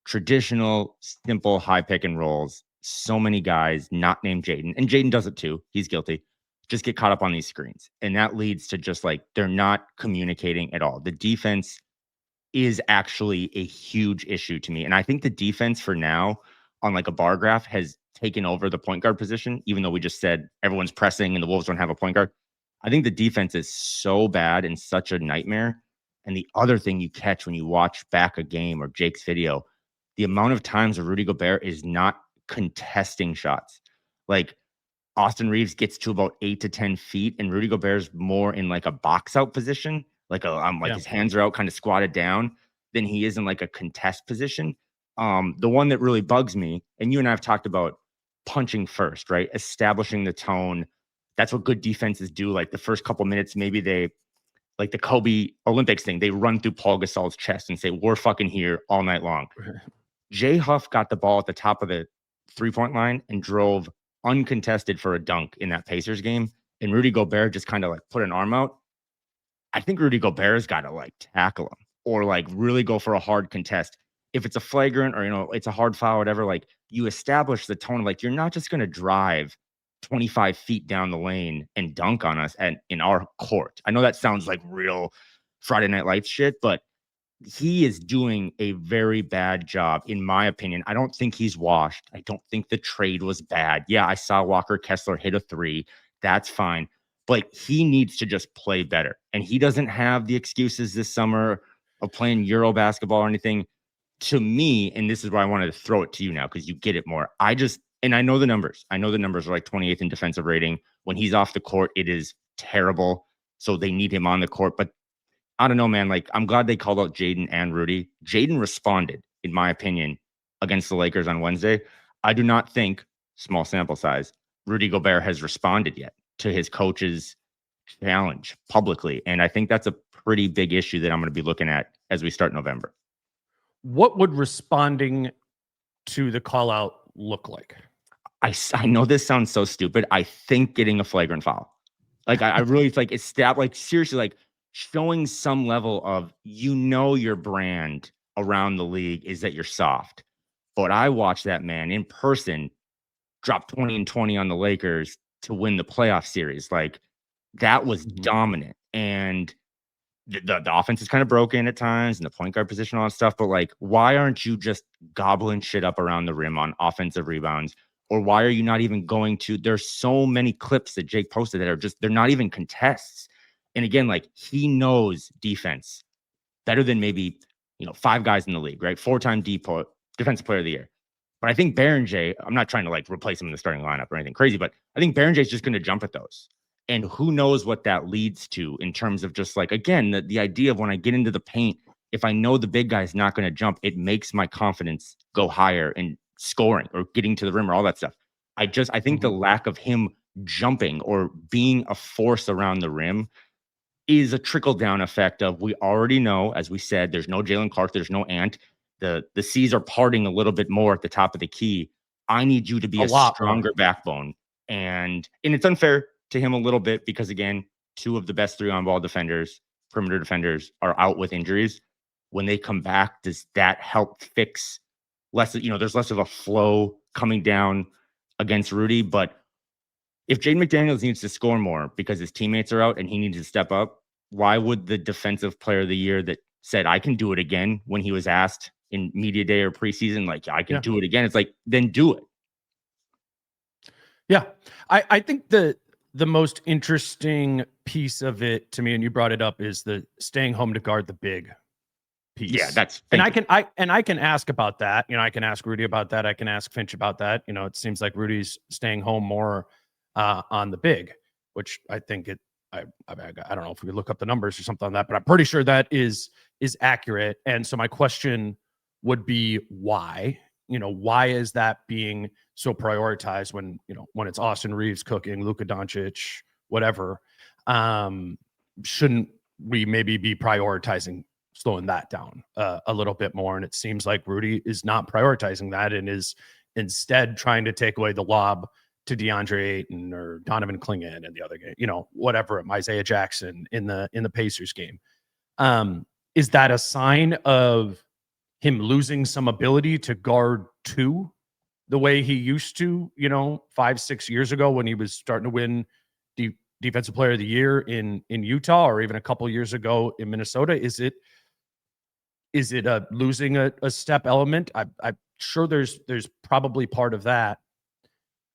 C: traditional, simple, high pick and rolls. So many guys not named Jaden, and Jaden does it too. He's guilty. Just get caught up on these screens. And that leads to just like, they're not communicating at all. The defense is actually a huge issue to me. And I think the defense for now on like a bar graph has taken over the point guard position, even though we just said everyone's pressing and the Wolves don't have a point guard. I think the defense is so bad and such a nightmare. And the other thing you catch when you watch back a game or Jake's video, the amount of times where Rudy Gobert is not contesting shots. Like Austin Reeves gets to about 8 to 10 feet, and Rudy Gobert's more in like a box out position, like his hands are out, kind of squatted down, than he is in like a contest position. The one that really bugs me, and you and I have talked about punching first, right? Establishing the tone. That's what good defenses do. Like the first couple minutes, maybe they, like the Kobe Olympics thing, they run through Paul Gasol's chest and say, we're fucking here all night long. Jay Huff got the ball at the top of the 3-point line and drove uncontested for a dunk in that Pacers game. And Rudy Gobert just kind of like put an arm out. I think Rudy Gobert's got to like tackle him or like really go for a hard contest. If it's a flagrant or, it's a hard foul, whatever, like you establish the tone. Like you're not just going to drive 25 feet down the lane and dunk on us in our court. I know that sounds like real Friday Night Lights shit, but he is doing a very bad job, in my opinion. I don't think he's washed. I don't think the trade was bad. Yeah, I saw Walker Kessler hit a 3. That's fine. But he needs to just play better. And he doesn't have the excuses this summer of playing Euro basketball or anything. To me, and this is why I wanted to throw it to you now because you get it more. And I know the numbers. I know the numbers are like 28th in defensive rating. When he's off the court, it is terrible. So they need him on the court. But I don't know, man. Like, I'm glad they called out Jaden and Rudy. Jaden responded, in my opinion, against the Lakers on Wednesday. I do not think, small sample size, Rudy Gobert has responded yet to his coach's challenge publicly. And I think that's a pretty big issue that I'm going to be looking at as we start November.
B: What would responding to the call out look like?
C: I know this sounds so stupid. I think getting a flagrant foul. Like, I really like seriously, like showing some level of, your brand around the league is that you're soft. But I watched that man in person drop 20 and 20 on the Lakers to win the playoff series. Like, that was dominant. And the offense is kind of broken at times and the point guard position, all that stuff. But like, why aren't you just gobbling shit up around the rim on offensive rebounds? Or why are you not even going to? There's so many clips that Jake posted that are just, they're not even contests. And again, like, he knows defense better than maybe, 5 guys in the league, right? 4-time defensive player of the year. But I think Jay, I'm not trying to like replace him in the starting lineup or anything crazy, but I think Jay's just going to jump at those. And who knows what that leads to in terms of just like, again, the idea of when I get into the paint, if I know the big guy's not going to jump, it makes my confidence go higher in scoring or getting to the rim or all that stuff. I think the lack of him jumping or being a force around the rim is a trickle down effect of, we already know, as we said, there's no Jalen Clark, there's no Ant. The seas are parting a little bit more at the top of the key. I need you to be a stronger backbone. And it's unfair to him a little bit because, again, 2 of the best 3-on-ball defenders, perimeter defenders, are out with injuries. When they come back, does that help fix less? There's less of a flow coming down against Rudy. But if Jaden McDaniels needs to score more because his teammates are out and he needs to step up, why would the defensive player of the year that said, I can do it again, when he was asked in media day or preseason, like, I can do it again? It's like, then do it.
B: Yeah. I think the most interesting piece of it to me, and you brought it up, is the staying home to guard the big piece.
C: Yeah,
B: I can ask about that. I can ask Rudy about that. I can ask Finch about that. It seems like Rudy's staying home more on the big, which I think I don't know if we look up the numbers or something on that, but I'm pretty sure that is accurate. And so my question would be, why? Why is that being so prioritized when it's Austin Reeves cooking, Luka Doncic, whatever? Shouldn't we maybe be prioritizing slowing that down a little bit more? And it seems like Rudy is not prioritizing that and is instead trying to take away the lob to DeAndre Ayton or Donovan Clingan in the other game, whatever, Isaiah Jackson in the Pacers game. Is that a sign of him losing some ability to guard 2 the way he used to, 5-6 years ago when he was starting to win defensive player of the year in Utah, or even a couple years ago in Minnesota? Is it a losing a step element? I'm sure there's probably part of that.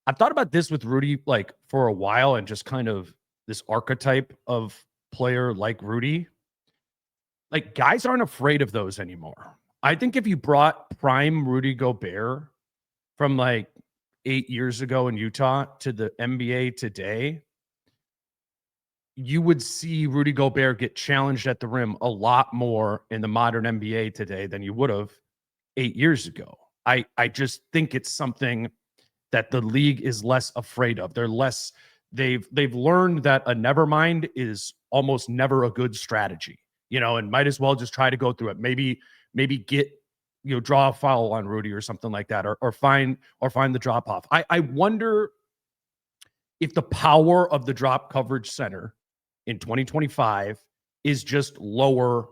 B: I've thought about this with Rudy like for a while, and just kind of this archetype of player like Rudy, like guys aren't afraid of those anymore. I think if you brought prime Rudy Gobert from like 8 years ago in Utah to the NBA today, you would see Rudy Gobert get challenged at the rim a lot more in the modern NBA today than you would have 8 years ago. I just think it's something that the league is less afraid of. They've learned that a never mind is almost never a good strategy, and might as well just try to go through it. Maybe get, draw a foul on Rudy or something like that, or find the drop off. I wonder if the power of the drop coverage center in 2025 is just lower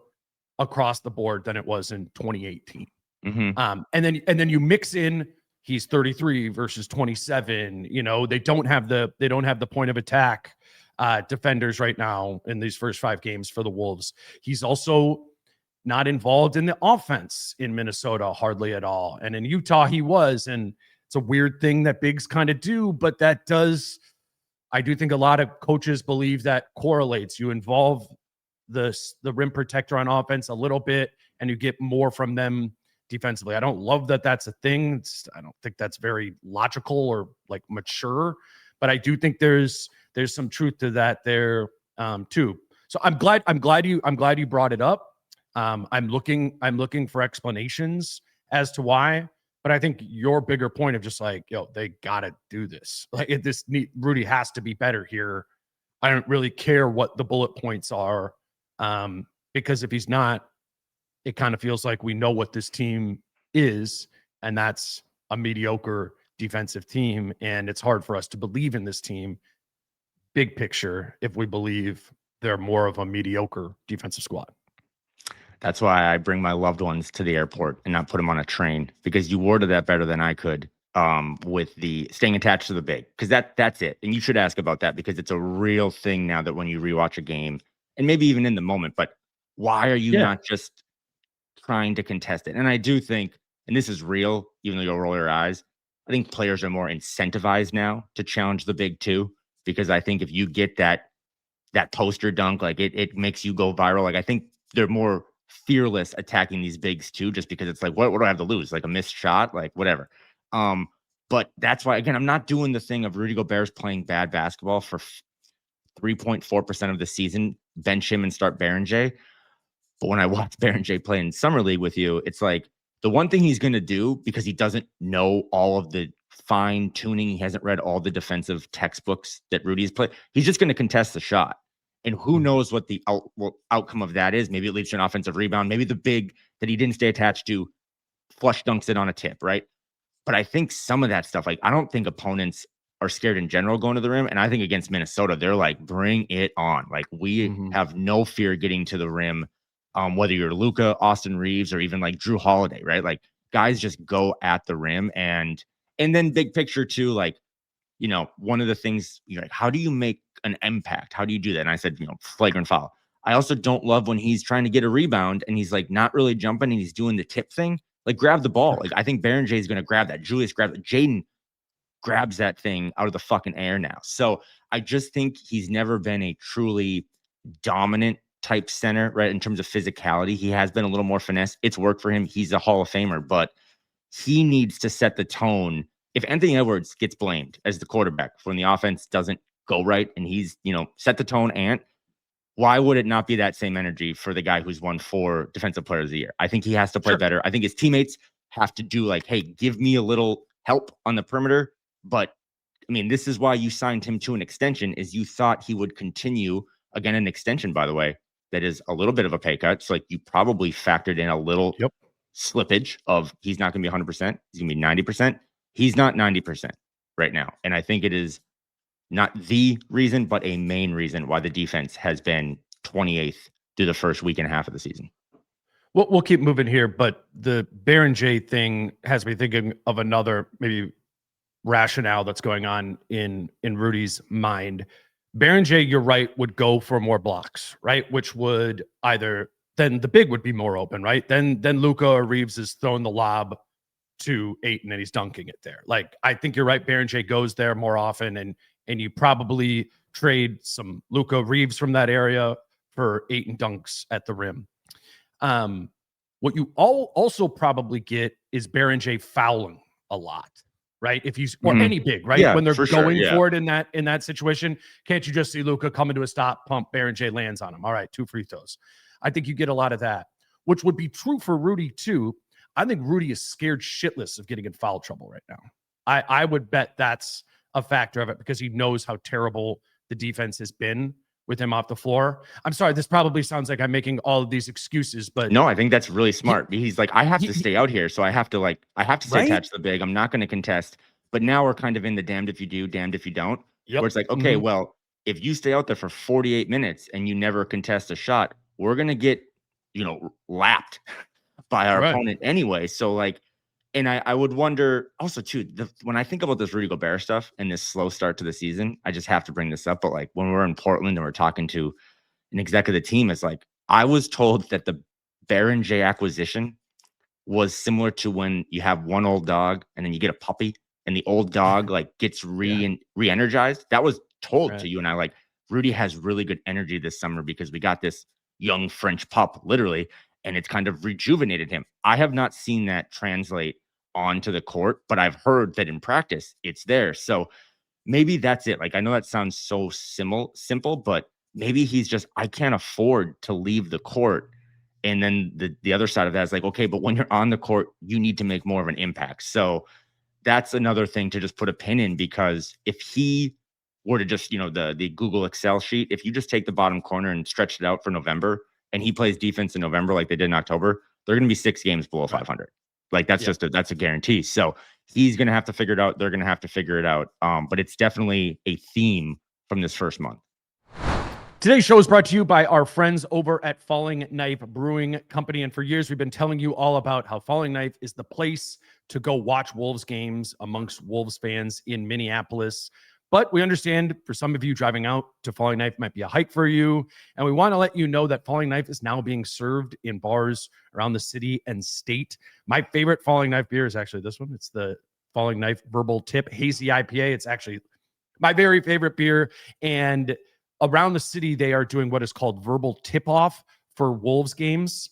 B: across the board than it was in 2018.
C: Mm-hmm.
B: And then you mix in, he's 33 versus 27. They don't have the point of attack defenders right now in these first 5 games for the Wolves. He's also not involved in the offense in Minnesota hardly at all. And in Utah he was, and it's a weird thing that bigs kind of do, but I do think a lot of coaches believe that correlates. You involve the rim protector on offense a little bit and you get more from them defensively. I don't love that that's a thing. I don't think that's very logical or like mature, but I do think there's some truth to that there too. So I'm glad you brought it up. I'm looking for explanations as to why, but I think your bigger point of just like, they got to do this. Like Rudy has to be better here. I don't really care what the bullet points are, because if he's not, it kind of feels like we know what this team is, and that's a mediocre defensive team. And it's hard for us to believe in this team big picture if we believe they're more of a mediocre defensive squad.
C: That's why I bring my loved ones to the airport and not put them on a train, because you worded that better than I could with the staying attached to the big, because that's it. And you should ask about that, because it's a real thing now that when you rewatch a game and maybe even in the moment, but why are you not just trying to contest it? And I do think, and this is real, even though you'll roll your eyes, I think players are more incentivized now to challenge the big too, because I think if you get that poster dunk, like it makes you go viral. Like I think they're more fearless attacking these bigs too, just because it's like, what do I have to lose? Like a missed shot, like whatever. But that's why, again, I'm not doing the thing of Rudy Gobert's playing bad basketball for 3.4% of the season, bench him and start Berenjay. But when I watch Berenjay play in Summer League with you, it's like the one thing he's going to do, because he doesn't know all of the fine tuning, he hasn't read all the defensive textbooks that Rudy's played, he's just going to contest the shot. And who knows what the outcome of that is? Maybe it leads to an offensive rebound. Maybe the big that he didn't stay attached to flush dunks it on a tip, right? But I think some of that stuff, like I don't think opponents are scared in general going to the rim. And I think against Minnesota, they're like, bring it on. Like we have no fear getting to the rim. Whether you're Luka, Austin Reeves, or even like Drew Holiday, right? Like guys just go at the rim. And then big picture too, like, one of the things, like, how do you make an impact? How do you do that? And I said, flagrant foul. I also don't love when he's trying to get a rebound and he's like not really jumping and he's doing the tip thing. Like grab the ball. Like I think Berenjay is going to grab that. Julius grabs it. Jaden grabs that thing out of the fucking air now. So I just think he's never been a truly dominant type center, right? In terms of physicality, he has been a little more finesse. It's worked for him. He's a Hall of Famer, but he needs to set the tone. If Anthony Edwards gets blamed as the quarterback when the offense doesn't go right and he's, set the tone, why would it not be that same energy for the guy who's won 4 Defensive Players of the Year? I think he has to play better. I think his teammates have to do like, hey, give me a little help on the perimeter. But I mean, this is why you signed him to an extension, is you thought he would continue, again, an extension, by the way, that is a little bit of a pay cut. So like you probably factored in a little slippage of he's not going to be 100%. He's going to be 90%. He's not 90% right now. And I think it is not the reason, but a main reason why the defense has been 28th through the first week and a half of the season.
B: We'll keep moving here, but the Berenjay thing has me thinking of another maybe rationale that's going on in Rudy's mind. Berenjay, you're right, would go for more blocks, right? Which would either then the big would be more open, right? Then Luka or Reeves is throwing the lob to Ayton and he's dunking it there. Like I think you're right. Berenjay goes there more often and you probably trade some Luka Reeves from that area for Ayton dunks at the rim. What you also probably get is Baron J fouling a lot, right? If you or any big, right?
C: Yeah,
B: When they're
C: for sure,
B: going
C: yeah.
B: for it in that situation, can't you just see Luka coming to a stop, pump, Baron J lands on him? All right, 2 free throws. I think you get a lot of that, which would be true for Rudy too. I think Rudy is scared shitless of getting in foul trouble right now. I would bet that's a factor of it because he knows how terrible the defense has been with him off the floor. I'm sorry, this probably sounds like I'm making all of these excuses, but
C: no, I think that's really smart. He's like, I have to
B: he-
C: stay out here, so I have to stay
B: Right?
C: attached to the big. I'm not going to contest. But now we're kind of in the damned if you do, damned if you don't.
B: Yep.
C: Where it's like, okay, well, if you stay out there for 48 minutes and you never contest a shot, we're going to get, lapped by our opponent anyway. So like, and I would wonder also too, when I think about this Rudy Gobert stuff and this slow start to the season, I just have to bring this up. But like when we're in Portland and we're talking to an exec of the team, it's like, I was told that the Baron J acquisition was similar to when you have one old dog and then you get a puppy and the old dog like gets re-energized. That was told to you and I. Like, Rudy has really good energy this summer because we got this young French pup literally, and it's kind of rejuvenated him. I have not seen that translate onto the court, but I've heard that in practice it's there. So maybe that's it. Like, I know that sounds so simple, but maybe he's just, I can't afford to leave the court. And then the other side of that is like, okay, but when you're on the court, you need to make more of an impact. So that's another thing to just put a pin in, because if he were to just, the Google Excel sheet, if you just take the bottom corner and stretch it out for November and he plays defense in November like they did in October, they're going to be 6 games below 500. Like that's that's a guarantee. So he's going to have to figure it out. They're going to have to figure it out. But it's definitely a theme from this first month.
B: Today's show is brought to you by our friends over at Falling Knife Brewing Company. And for years, we've been telling you all about how Falling Knife is the place to go watch Wolves games amongst Wolves fans in Minneapolis. But we understand for some of you, driving out to Falling Knife might be a hike for you. And we want to let you know that Falling Knife is now being served in bars around the city and state. My favorite Falling Knife beer is actually this one. It's the Falling Knife Verbal Tip Hazy IPA. It's actually my very favorite beer. And around the city, they are doing what is called verbal tip-off for Wolves games.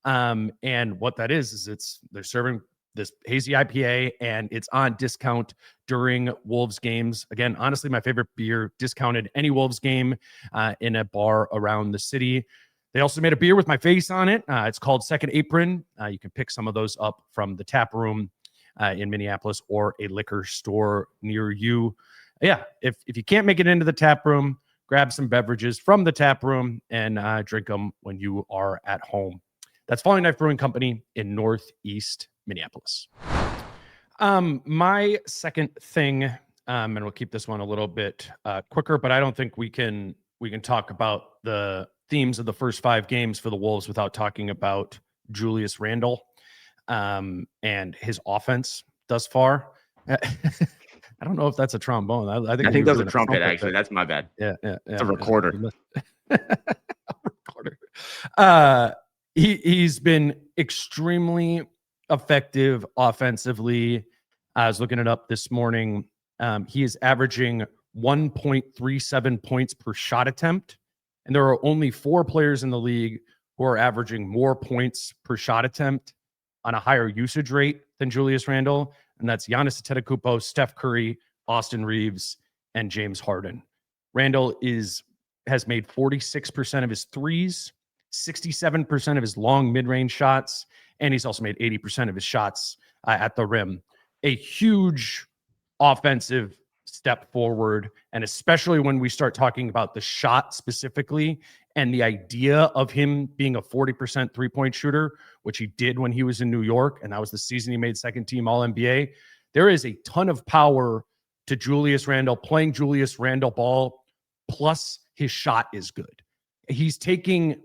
B: And what that is they're serving this hazy IPA, and it's on discount during Wolves games. Again, honestly, my favorite beer, discounted any Wolves game in a bar around the city. They also made a beer with my face on it. It's called Second Apron. You can pick some of those up from the tap room in Minneapolis or a liquor store near you. Yeah, if you can't make it into the tap room, grab some beverages from the tap room and drink them when you are at home. That's Falling Knife Brewing Company in Northeast Minneapolis. My second thing, and we'll keep this one a little bit quicker, but I don't think we can talk about the themes of the first 5 games for the Wolves without talking about Julius Randle and his offense thus far. I don't know if that's a trombone. I think
C: that's a trumpet, actually. That's my bad.
B: Yeah.
C: It's a recorder.
B: Recorder. He's been extremely effective offensively. I was looking it up this morning. He is averaging 1.37 points per shot attempt. And there are only 4 players in the league who are averaging more points per shot attempt on a higher usage rate than Julius Randle. And that's Giannis Antetokounmpo, Steph Curry, Austin Reeves, and James Harden. Randle has made 46% of his threes, 67% of his long mid-range shots, and he's also made 80% of his shots at the rim. A huge offensive step forward, and especially when we start talking about the shot specifically and the idea of him being a 40% three-point shooter, which he did when he was in New York, and that was the season he made second-team All-NBA. There is a ton of power to Julius Randle, playing Julius Randle ball, plus his shot is good. He's getting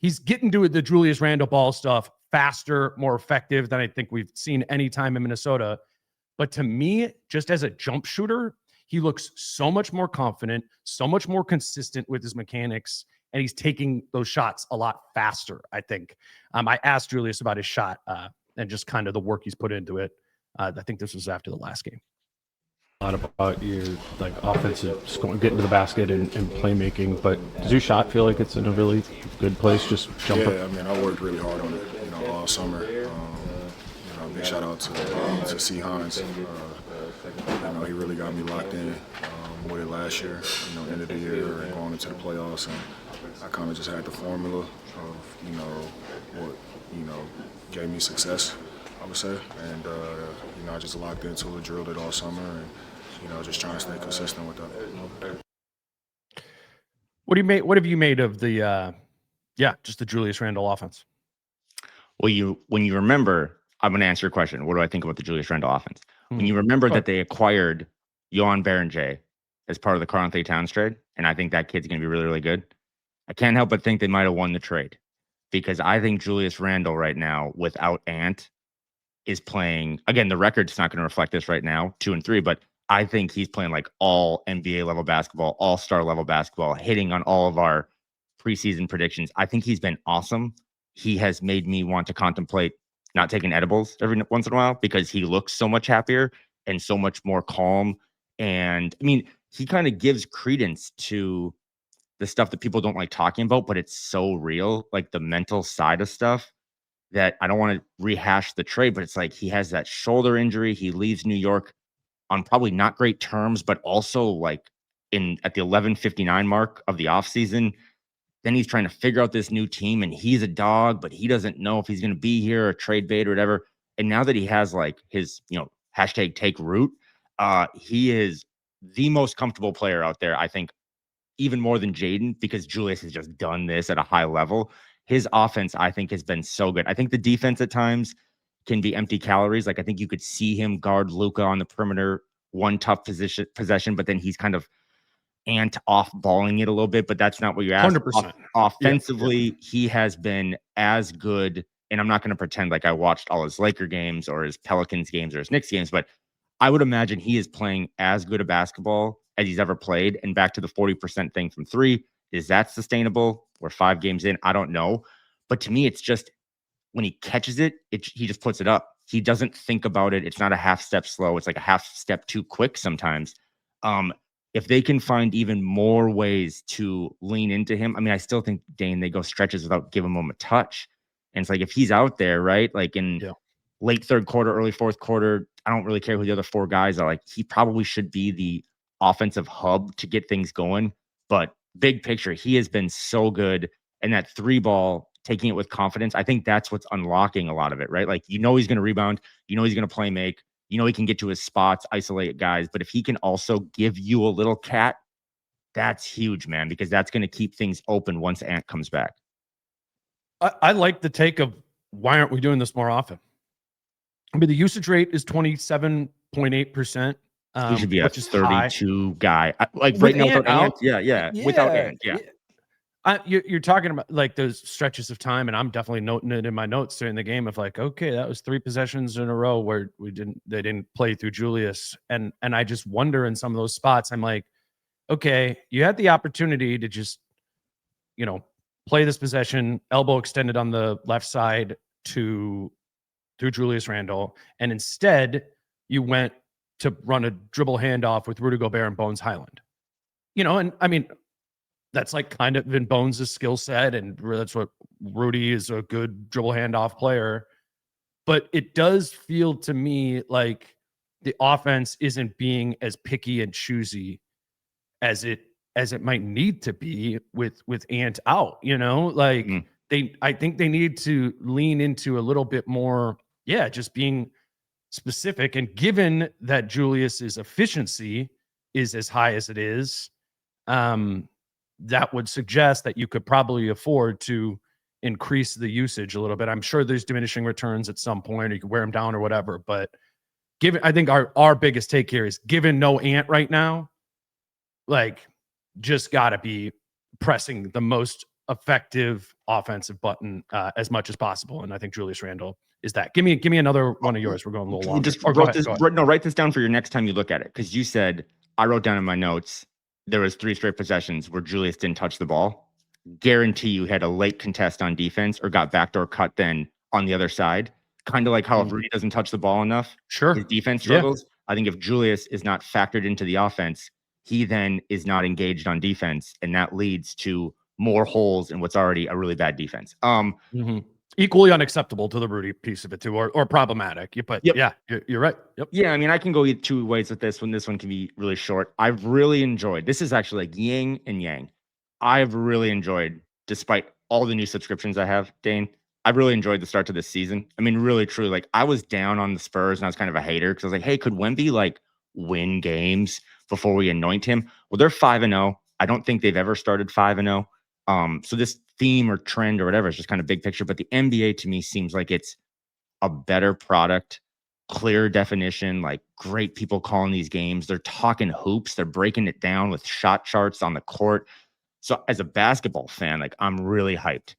B: to the Julius Randle ball stuff faster, more effective than I think we've seen any time in Minnesota. But to me, just as a jump shooter, he looks so much more confident, so much more consistent with his mechanics, and he's taking those shots a lot faster, I think. I asked Julius about his shot and just kind of the work he's put into it. I think this was after the last game.
G: lot about your like offensive getting to the basket and playmaking, but does your shot feel like it's in a really good place? Just jumping.
H: Yeah, I mean, I worked really hard on it, all summer. Big shout out to C. Hines. He really got me locked in with it last year. End of the year and going into the playoffs, and I kind of just had the formula of what gave me success, I would say, and I just locked into it, drilled it all summer, and just trying to stay consistent with that.
B: What have you made of the just the Julius Randle offense?
C: Well, when you remember, I'm going to answer your question. What do I think about the Julius Randle offense? When you remember that they acquired Johan Berenjay as part of the Karl-Anthony Towns trade, and I think that kid's going to be really, really good, I can't help but think they might have won the trade, because I think Julius Randle right now, without Ant, is playing, again, the record's not going to reflect this right now, 2-3, but I think he's playing like all NBA level basketball, all-star level basketball, hitting on all of our preseason predictions. I think he's been awesome. He has made me want to contemplate not taking edibles every once in a while, because he looks so much happier and so much more calm. And I mean, he kind of gives credence to the stuff that people don't like talking about, but it's so real, like the mental side of stuff, that I don't want to rehash the trade, but it's like he has that shoulder injury. He leaves New York on probably not great terms, but also like at the 11:59 mark of the offseason. Then he's trying to figure out this new team, and he's a dog, but he doesn't know if he's going to be here or trade bait or whatever. And now that he has like his, hashtag take root, he is the most comfortable player out there, I think, even more than Jaden, because Julius has just done this at a high level. His offense, I think, has been so good. I think the defense at times can be empty calories. Like, I think you could see him guard Luka on the perimeter, one tough possession, but then he's kind of Ant off balling it a little bit, but that's not what you asked.
B: 100%.
C: Offensively, he has been as good. And I'm not going to pretend like I watched all his Laker games or his Pelicans games or his Knicks games, but I would imagine he is playing as good a basketball as he's ever played. And back to the 40% thing from three, is that sustainable? We're 5 games in. I don't know. But to me, it's just when he catches it, he just puts it up. He doesn't think about it. It's not a half step slow. It's like a half step too quick sometimes. If they can find even more ways to lean into him, I mean, I still think, Dane, they go stretches without giving him a touch. And it's like, if he's out there, right, like in late third quarter, early fourth quarter, I don't really care who the other 4 guys are. Like, he probably should be the offensive hub to get things going. But big picture, he has been so good. And that 3 ball, taking it with confidence, I think that's what's unlocking a lot of it, right? Like, he's going to rebound. He's going to play make. He can get to his spots, isolate guys. But if he can also give you a little cat, that's huge, man, because that's going to keep things open once Ant comes back.
B: I like the take of, why aren't we doing this more often? I mean, the usage rate is 27.8%.
C: He should be a 32
B: high
C: guy. Like
B: with
C: right now,
B: Ant
C: without
B: out,
C: Ant, yeah. Without Ant, yeah.
B: You're talking about like those stretches of time, and I'm definitely noting it in my notes during the game of like, okay, that was 3 possessions in a row where they didn't play through Julius, and I just wonder in some of those spots, I'm like, okay, you had the opportunity to just play this possession, elbow extended on the left side through Julius Randle, and instead you went to run a dribble handoff with Rudy Gobert and Bones Highland, and I mean, that's like kind of in Bones' skill set, and that's what Rudy is, a good dribble handoff player. But it does feel to me like the offense isn't being as picky and choosy as it might need to be with Ant out. I think they need to lean into a little bit more, just being specific. And given that Julius's efficiency is as high as it is, that would suggest that you could probably afford to increase the usage a little bit. I'm sure there's diminishing returns at some point, or you can wear them down or whatever. But I think our biggest take here is, given no Ant right now, like, just got to be pressing the most effective offensive button as much as possible. And I think Julius Randle is that. Give me another one of yours. We're going a little longer.
C: Just write this down for your next time you look at it, because you said, I wrote down in my notes, there was 3 straight possessions where Julius didn't touch the ball. Guarantee you had a late contest on defense or got backdoor cut then on the other side. Kind of like how if Rudy doesn't touch the ball enough,
B: sure,
C: his defense struggles. I think if Julius is not factored into the offense, he then is not engaged on defense, and that leads to more holes in what's already a really bad defense.
B: Equally unacceptable to the Rudy piece of it too, or problematic. But
C: Yep.
B: yeah, you're right. Yep.
C: Yeah, I mean, I can go two ways with this one. This one can be really short. I've really enjoyed, this is actually like yin and yang. I've really enjoyed, despite all the new subscriptions I have, Dane, I've really enjoyed the start to this season. I mean, really, truly, like I was down on the Spurs and I was kind of a hater because I was like, hey, could Wemby like win games before we anoint him? Well, they're 5-0. I don't think they've ever started 5-0. So this theme or trend or whatever is just kind of big picture. But the NBA to me seems like it's a better product, clear definition, like great people calling these games. They're talking hoops. They're breaking it down with shot charts on the court. So as a basketball fan, like I'm really hyped.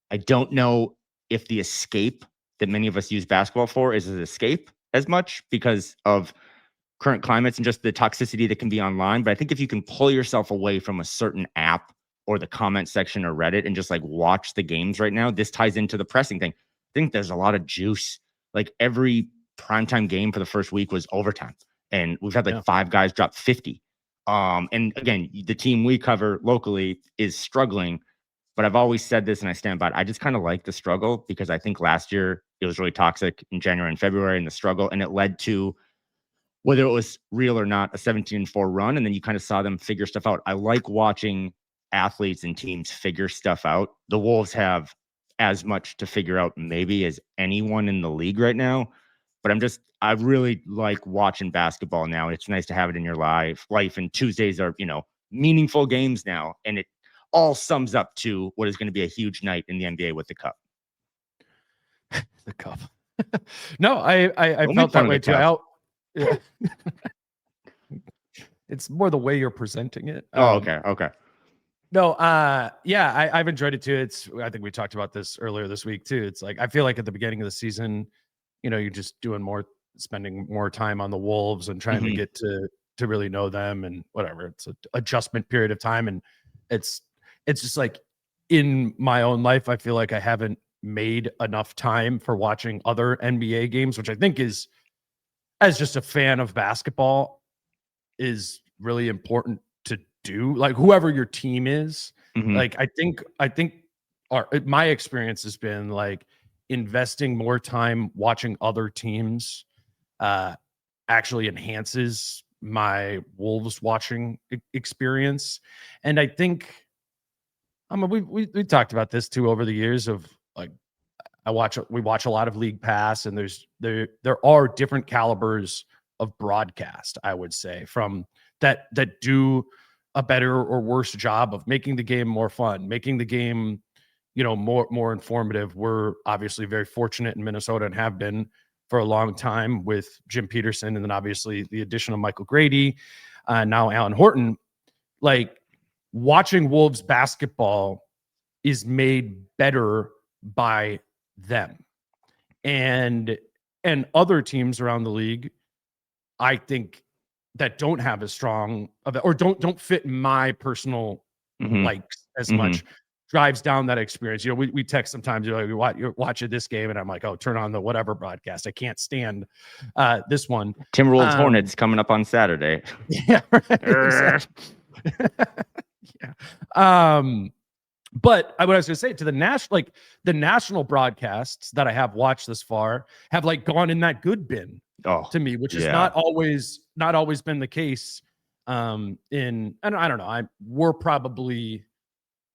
C: I don't know if the escape that many of us use basketball for is an escape as much because of current climates and just the toxicity that can be online. But I think if you can pull yourself away from a certain app or the comment section or Reddit and just like watch the games right now, this ties into the pressing thing. I think there's a lot of juice. Like every primetime game for the first week was overtime. And we've had like 5 guys drop 50. And again, the team we cover locally is struggling, but I've always said this and I stand by it. I just kind of like the struggle because I think last year it was really toxic in January and February in the struggle. And it led to, whether it was real or not, a 17-4 run. And then you kind of saw them figure stuff out. I like watching athletes and teams figure stuff out. The Wolves have as much to figure out maybe as anyone in the league right now. But I really like watching basketball now. It's nice to have it in your life. And Tuesdays are, meaningful games now. And it all sums up to what is going to be a huge night in the NBA with the Cup.
B: The Cup. No, I felt that way too. It's more the way you're presenting it.
C: Okay.
B: No, I've enjoyed it too. I think we talked about this earlier this week too. It's like I feel like at the beginning of the season, you're just spending more time on the Wolves and trying to get to really know them and whatever. It's an adjustment period of time, and it's just like in my own life, I feel like I haven't made enough time for watching other NBA games, which I think is, as just a fan of basketball, is really important to do. Like whoever your team is, like I think my experience has been like investing more time watching other teams actually enhances my Wolves watching experience. And I think, we talked about this too over the years of like, we watch a lot of League Pass, and there are different calibers of broadcast, I would say, from that do a better or worse job of making the game more fun, making the game, more informative. We're obviously very fortunate in Minnesota and have been for a long time with Jim Peterson, and then obviously the addition of Michael Grady, now Alan Horton. Like watching Wolves basketball is made better by them, and other teams around the league, I think, that don't have as strong of it or don't fit my personal likes as much, drives down that experience. We text sometimes, you're watching this game, and I'm like, oh, turn on the whatever broadcast. I can't stand this one.
C: Timberwolves Hornets coming up on Saturday.
B: Yeah, right. Yeah. But what I was going to say, to the national broadcasts that I have watched this far have like gone in that good bin to me, which is not always been the case. And I don't know, we're probably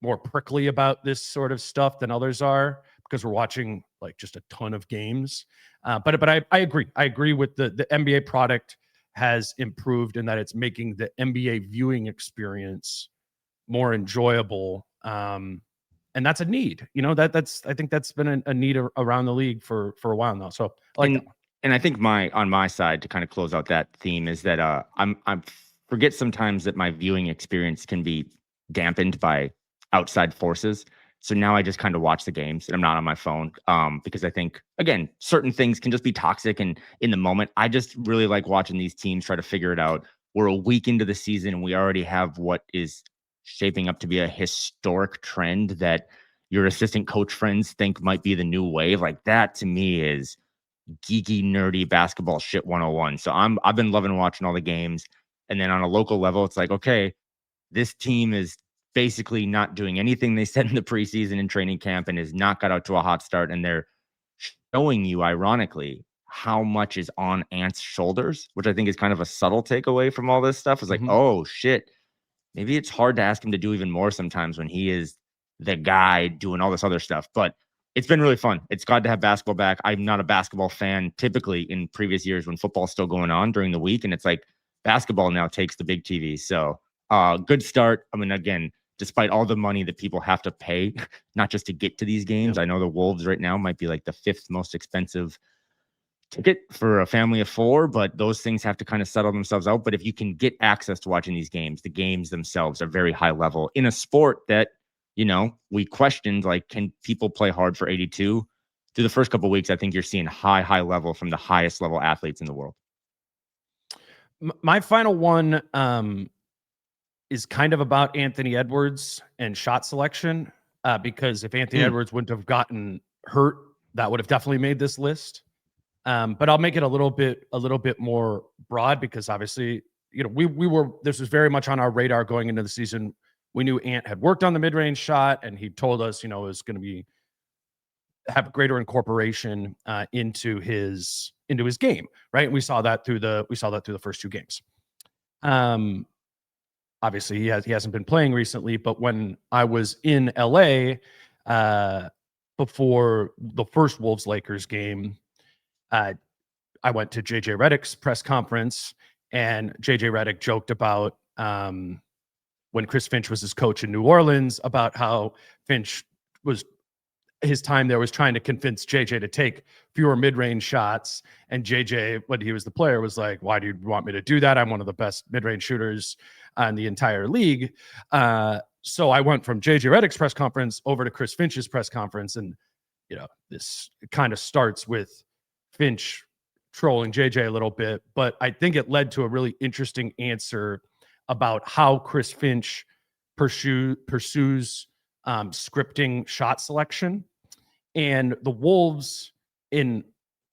B: more prickly about this sort of stuff than others are because we're watching like just a ton of games. But I agree. I agree with the NBA product has improved in that it's making the NBA viewing experience more enjoyable. And that's a need, I think that's been a need around the league for a while now. So I like that one.
C: And I think on my side, to kind of close out that theme, is that I forget sometimes that my viewing experience can be dampened by outside forces. So now I just kind of watch the games and I'm not on my phone, because I think, again, certain things can just be toxic. And in the moment, I just really like watching these teams try to figure it out. We're a week into the season and we already have what is shaping up to be a historic trend that your assistant coach friends think might be the new wave. Like that to me is geeky, nerdy basketball shit 101. So I've been loving watching all the games. And then on a local level, it's like, okay, this team is basically not doing anything they said in the preseason and training camp and has not got out to a hot start. And they're showing you, ironically, how much is on Ant's shoulders, which I think is kind of a subtle takeaway from all this stuff. It's like, oh shit, maybe it's hard to ask him to do even more sometimes when he is the guy doing all this other stuff. But it's been really fun. It's glad to have basketball back. I'm not a basketball fan typically in previous years when football's still going on during the week. And it's like basketball now takes the big TV. So good start. I mean, again, despite all the money that people have to pay, not just to get to these games. I know the Wolves right now might be like the 5th most expensive ticket for a family of 4, but those things have to kind of settle themselves out. But if you can get access to watching these games, the games themselves are very high level in a sport that, you know, we questioned, like, can people play hard for 82? Through the first couple of weeks, I think you're seeing high level from the highest level athletes in the world.
B: My final one is kind of about Anthony Edwards and shot selection, because if Anthony Edwards wouldn't have gotten hurt, that would have definitely made this list. But I'll make it a little bit more broad, because obviously, you know, this was very much on our radar going into the season. We knew Ant had worked on the mid-range shot, and he told us, you know, it was going to have greater incorporation into his game, right? And we saw that through the first 2 games. Obviously, he hasn't been playing recently, but when I was in LA before the first Wolves-Lakers game, I went to JJ Redick's press conference, and JJ Redick joked about when Chris Finch was his coach in New Orleans, about how Finch his time there was trying to convince JJ to take fewer mid-range shots. And JJ, when he was the player, was like, why do you want me to do that? I'm one of the best mid-range shooters in the entire league. So I went from JJ Redick's press conference over to Chris Finch's press conference. And, you know, this kind of starts with Finch trolling JJ a little bit, but I think it led to a really interesting answer about how Chris Finch pursues scripting shot selection. And the Wolves, in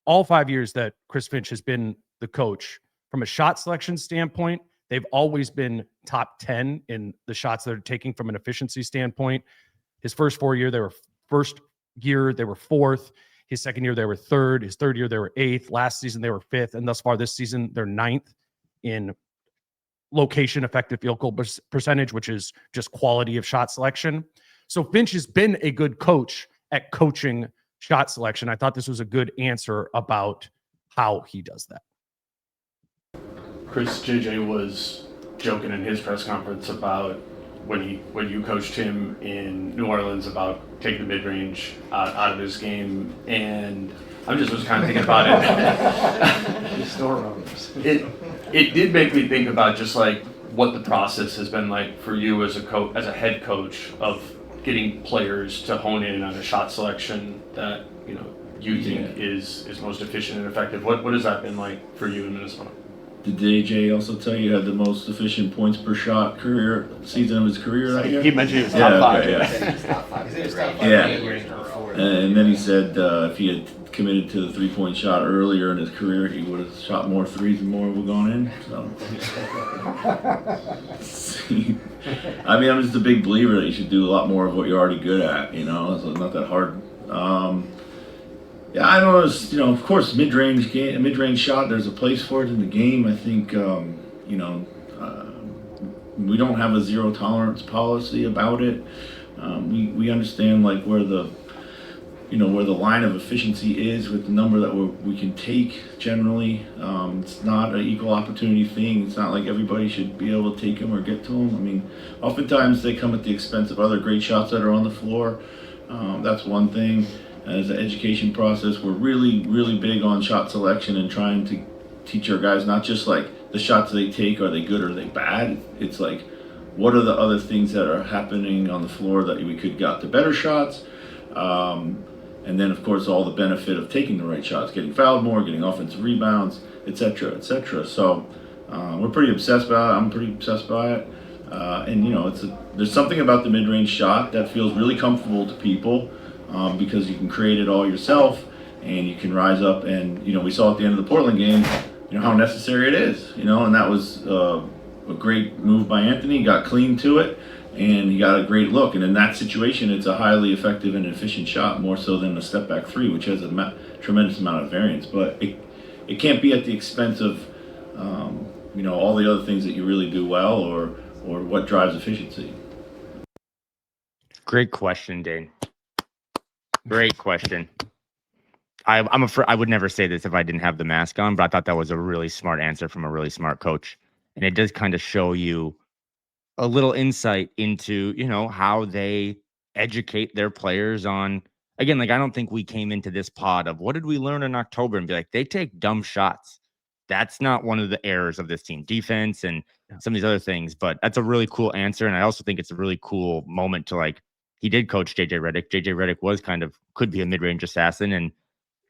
B: all 5 years that Chris Finch has been the coach, from a shot selection standpoint, they've always been top 10 in the shots that are taking from an efficiency standpoint. His first year, they were 4th. His second year, they were 3rd. His third year, they were 8th. Last season, they were 5th. And thus far this season, they're 9th in location effective field goal percentage, which is just quality of shot selection. So Finch has been a good coach at coaching shot selection. I thought this was a good answer about how he does that.
E: Chris, JJ was joking in his press conference about when you coached him in New Orleans about taking the mid-range out of his game, and I was kind of thinking about it. It did make me think about just like what the process has been like for you as a head coach of getting players to hone in on a shot selection that, you know, you think is most efficient and effective. What has that been like for you in Minnesota?
I: Did DJ also tell you he had the most efficient points per shot season of his career that year?
E: He mentioned he was top 5.
I: Okay, yeah. And then he said if he had committed to the 3-point shot earlier in his career, he would have shot more threes and more would have gone in. So, I mean, I'm just a big believer that you should do a lot more of what you're already good at. You know, so it's not that hard. Yeah, I know. You know, of course, mid-range shot. There's a place for it in the game. I think you know, we don't have a zero tolerance policy about it. We understand like where the line of efficiency is with the number that we can take generally. It's not an equal opportunity thing. It's not like everybody should be able to take them or get to them. I mean, oftentimes they come at the expense of other great shots that are on the floor. That's one thing. As an education process, we're really, really big on shot selection and trying to teach our guys not just like the shots they take, are they good or are they bad? It's like, what are the other things that are happening on the floor that we could got to better shots? And then, of course, all the benefit of taking the right shots, getting fouled more, getting offensive rebounds, et cetera, et cetera. So we're pretty obsessed by it. I'm pretty obsessed by it. And, you know, there's something about the mid-range shot that feels really comfortable to people because you can create it all yourself. and you can rise up. And we saw at the end of the Portland game, how necessary it is. And that was a great move by Anthony. He got clean to it, and he got a great look. And in that situation, it's a highly effective and efficient shot, more so than a step back three, which has a tremendous amount of variance. But it can't be at the expense of all the other things that you really do well, or what drives efficiency.
C: Great question, Dane. Great question. I'm afraid I would never say this if I didn't have the mask on, but I thought that was a really smart answer from a really smart coach. And it does kind of show you a little insight into, how they educate their players on, again, like, I don't think we came into this pod of what did we learn in October and be like, they take dumb shots. That's not one of the errors of this team, defense and some of these other things. But that's a really cool answer. And I also think it's a really cool moment to, like, he did coach JJ Redick. JJ Redick was could be a mid-range assassin. And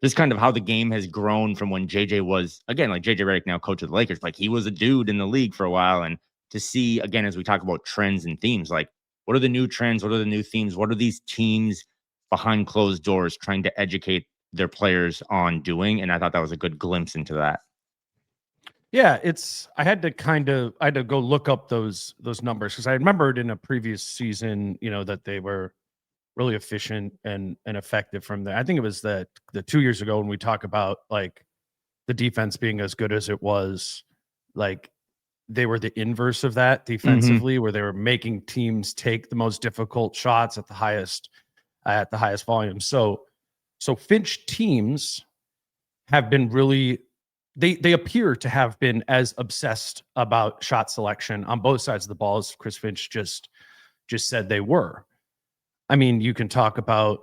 C: just kind of how the game has grown from when JJ was, again, like JJ Redick now coach of the Lakers, like he was a dude in the league for a while. And to see, again, as we talk about trends and themes, like what are the new trends? What are the new themes? What are these teams behind closed doors trying to educate their players on doing? And I thought that was a good glimpse into that.
B: Yeah, I had to go look up those numbers because I remembered in a previous season, that they were really efficient and effective from there. I think it was the 2 years ago when we talk about like the defense being as good as it was, like they were the inverse of that defensively, where they were making teams take the most difficult shots at the highest volume. So Finch teams have been really, they appear to have been as obsessed about shot selection on both sides of the ball as Chris Finch just said they were. I mean, you can talk about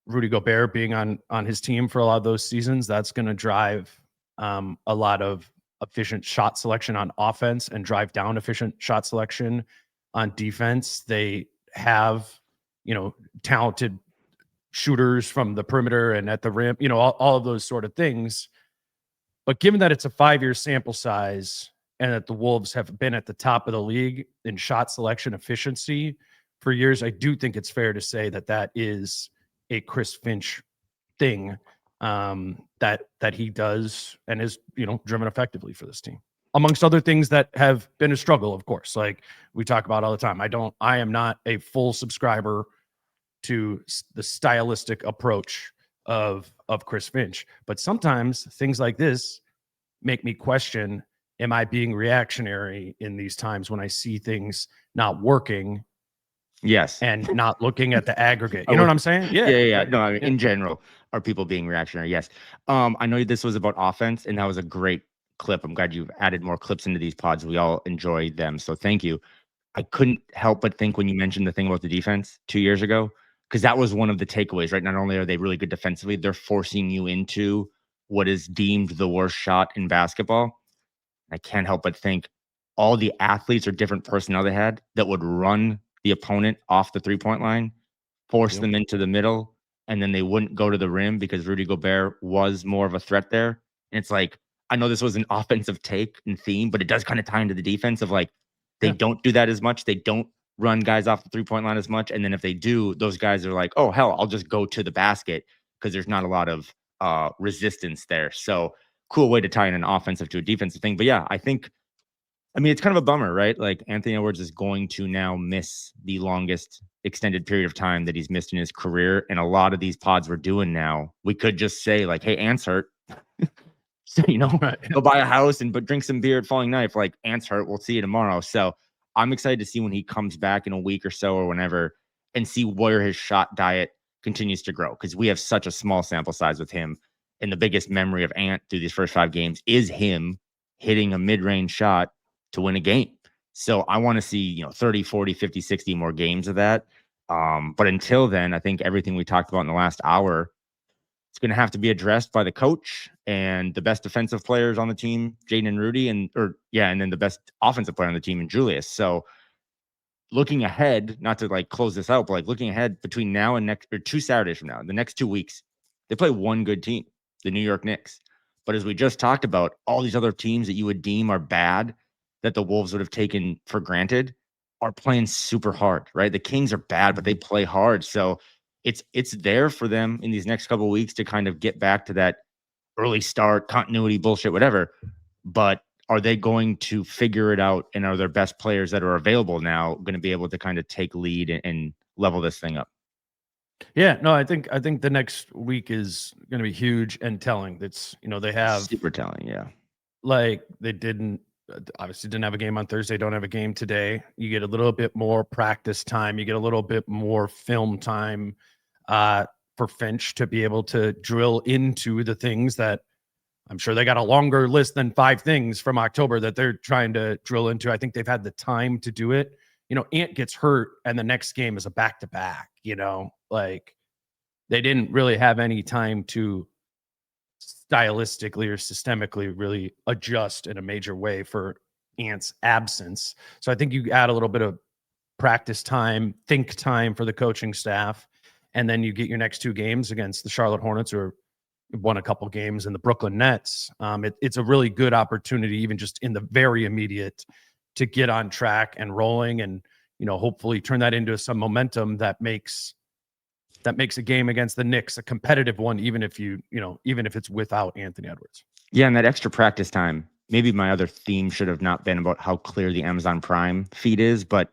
B: Rudy Gobert being on his team for a lot of those seasons. That's going to drive a lot of efficient shot selection on offense and drive down efficient shot selection on defense. They have, talented shooters from the perimeter and at the rim, all of those sort of things. But given that it's a 5-year sample size and that the Wolves have been at the top of the league in shot selection efficiency for years, I do think it's fair to say that is a Chris Finch thing that he does and is, driven effectively for this team, amongst other things that have been a struggle, of course, like we talk about all the time. I am not a full subscriber to the stylistic approach of Chris Finch, but sometimes things like this make me question, am I being reactionary in these times when I see things not working?
C: Yes.
B: And not looking at the aggregate. You know what I'm saying?
C: Yeah. No, I mean, in general, are people being reactionary? Yes. I know this was about offense, and that was a great clip. I'm glad you've added more clips into these pods. We all enjoy them. So thank you. I couldn't help but think when you mentioned the thing about the defense 2 years ago, because that was one of the takeaways, right? Not only are they really good defensively, they're forcing you into what is deemed the worst shot in basketball. I can't help but think all the athletes or different personnel they had that would run the opponent off the 3-point line, force them into the middle, and then they wouldn't go to the rim because Rudy Gobert was more of a threat there. And it's like, I know this was an offensive take and theme, but it does kind of tie into the defense of like, they don't do that as much. They don't run guys off the 3-point line as much. And then if they do, those guys are like, oh, hell, I'll just go to the basket because there's not a lot of resistance there. So cool way to tie in an offensive to a defensive thing. But yeah, I think, it's kind of a bummer, right? Like Anthony Edwards is going to now miss the longest extended period of time that he's missed in his career. And a lot of these pods we're doing now, we could just say like, hey, Ant's hurt. So, go buy a house but drink some beer at Falling Knife. Like Ant's hurt. We'll see you tomorrow. So I'm excited to see when he comes back in a week or so or whenever and see where his shot diet continues to grow. Because we have such a small sample size with him. And the biggest memory of Ant through these first 5 games is him hitting a mid-range shot to win a game. So I want to see, 30, 40, 50, 60 more games of that. But until then, I think everything we talked about in the last hour, it's going to have to be addressed by the coach and the best defensive players on the team, Jaden and Rudy, and then the best offensive player on the team in Julius. So looking ahead, not to like close this out, but like looking ahead between now and 2 Saturdays from now, the next 2 weeks, they play one good team, the New York Knicks. But as we just talked about, all these other teams that you would deem are bad, that the Wolves would have taken for granted, are playing super hard, right? The Kings are bad, but they play hard. So it's there for them in these next couple of weeks to kind of get back to that early start, continuity, bullshit, whatever. But are they going to figure it out? And are their best players that are available now going to be able to kind of take lead and level this thing up?
B: Yeah, no, I think the next week is going to be huge and telling. That's, they have
C: Super telling. Yeah.
B: like they obviously didn't have a game on Thursday, don't have a game today. You get a little bit more practice time. You get a little bit more film time for Finch to be able to drill into the things that I'm sure they got a longer list than 5 things from October that they're trying to drill into. I think they've had the time to do it. Ant gets hurt and the next game is a back-to-back, like they didn't really have any time to stylistically or systemically really adjust in a major way for Ant's absence. So I think you add a little bit of practice time, think time for the coaching staff, and then you get your next 2 games against the Charlotte Hornets, or won a couple games, in the Brooklyn Nets. It's a really good opportunity, even just in the very immediate, to get on track and rolling, and hopefully turn that into some momentum that makes a game against the Knicks a competitive one, even if it's without Anthony Edwards.
C: Yeah, and that extra practice time. Maybe my other theme should have not been about how clear the Amazon Prime feed is, but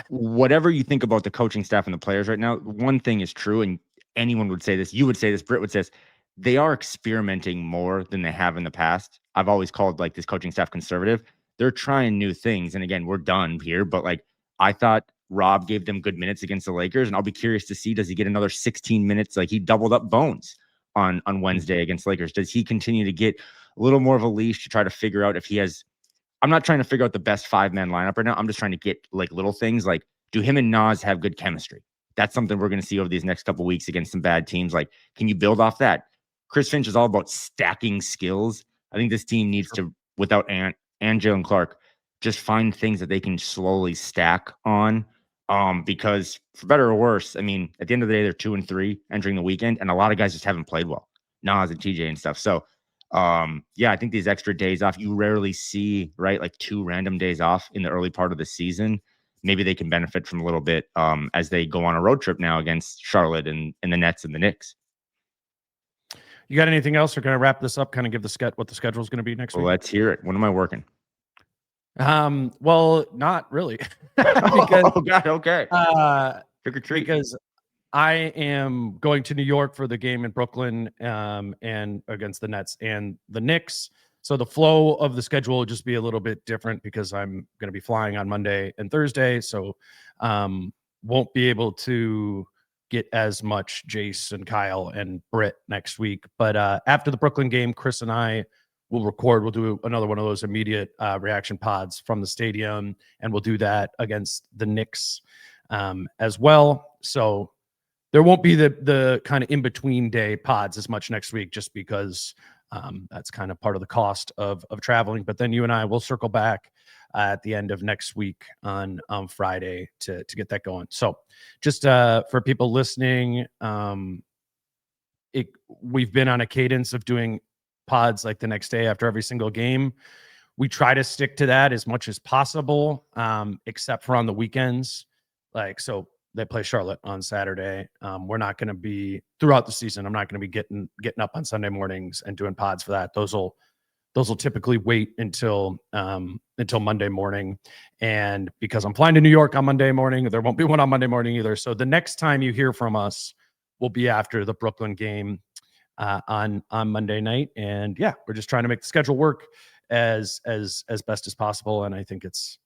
C: whatever you think about the coaching staff and the players right now, one thing is true, and anyone would say this. You would say this. Britt would say this. They are experimenting more than they have in the past. I've always called like this coaching staff conservative. They're trying new things. And again, we're done here, but like I thought Rob gave them good minutes against the Lakers, and I'll be curious to see, does he get another 16 minutes? Like he doubled up Bones on Wednesday against Lakers. Does he continue to get a little more of a leash to try to figure out if he has, I'm not trying to figure out the best 5-man lineup right now. I'm just trying to get like little things like, do him and Nas have good chemistry? That's something we're going to see over these next couple of weeks against some bad teams. Like, can you build off that? Chris Finch is all about stacking skills. I think this team needs to, without Ant and Jalen Clark, just find things that they can slowly stack on. Because for better or worse, I mean, at the end of the day, they're 2-3 entering the weekend, and a lot of guys just haven't played well. Nas and TJ and stuff. So, yeah, I think these extra days off, you rarely see, right? Like 2 random days off in the early part of the season. Maybe they can benefit from a little bit as they go on a road trip now against Charlotte and the Nets and the Knicks.
B: You got anything else? We're going to wrap this up, kind of give what the schedule is going to be next week.
C: Let's hear it. When am I working?
B: Well, not really.
C: Because, oh God, okay. Trick or treat.
B: Because I am going to New York for the game in Brooklyn, and against the Nets and the Knicks. So the flow of the schedule will just be a little bit different because I'm going to be flying on Monday and Thursday. So won't be able to get as much Jace and Kyle and Britt next week. But after the Brooklyn game, Chris and I will record. We'll do another one of those immediate reaction pods from the stadium, and we'll do that against the Knicks as well. So there won't be the kind of in-between day pods as much next week, just because that's kind of part of the cost of traveling. But then you and I will circle back at the end of next week on Friday to get that going. So just for people listening, we've been on a cadence of doing pods like the next day after every single game. We try to stick to that as much as possible, except for on the weekends. Like, so they play Charlotte on Saturday. We're not going to be throughout the season. I'm not going to be getting up on Sunday mornings and doing pods for that. Those will typically wait until Monday morning. And because I'm flying to New York on Monday morning, there won't be one on Monday morning either. So the next time you hear from us will be after the Brooklyn game on Monday night. And yeah, we're just trying to make the schedule work as best as possible. And I think it's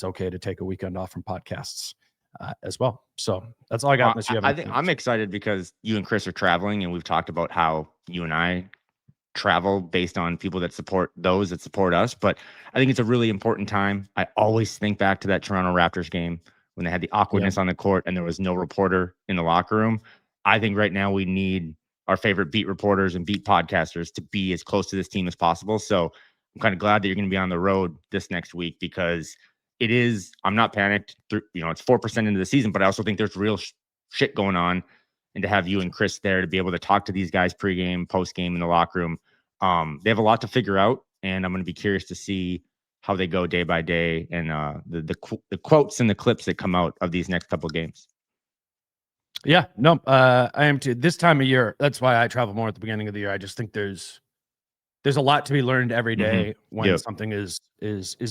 B: okay to take a weekend off from podcasts as well. So that's all I got.
C: I think I'm excited because you and Chris are traveling, and we've talked about how you and I travel based on people that support those that support us. But I think it's a really important time. I always think back to that Toronto Raptors game when they had the awkwardness on the court and there was no reporter in the locker room. I think right now we need our favorite beat reporters and beat podcasters to be as close to this team as possible. So I'm kind of glad that you're going to be on the road this next week, because it is, I'm not panicked. It's 4% into the season, but I also think there's real shit going on. And to have you and Chris there to be able to talk to these guys pregame, postgame in the locker room, they have a lot to figure out. And I'm going to be curious to see how they go day by day, and the quotes and the clips that come out of these next couple of games.
B: Yeah, no, I am too. This time of year, that's why I travel more at the beginning of the year. I just think there's a lot to be learned every day when something is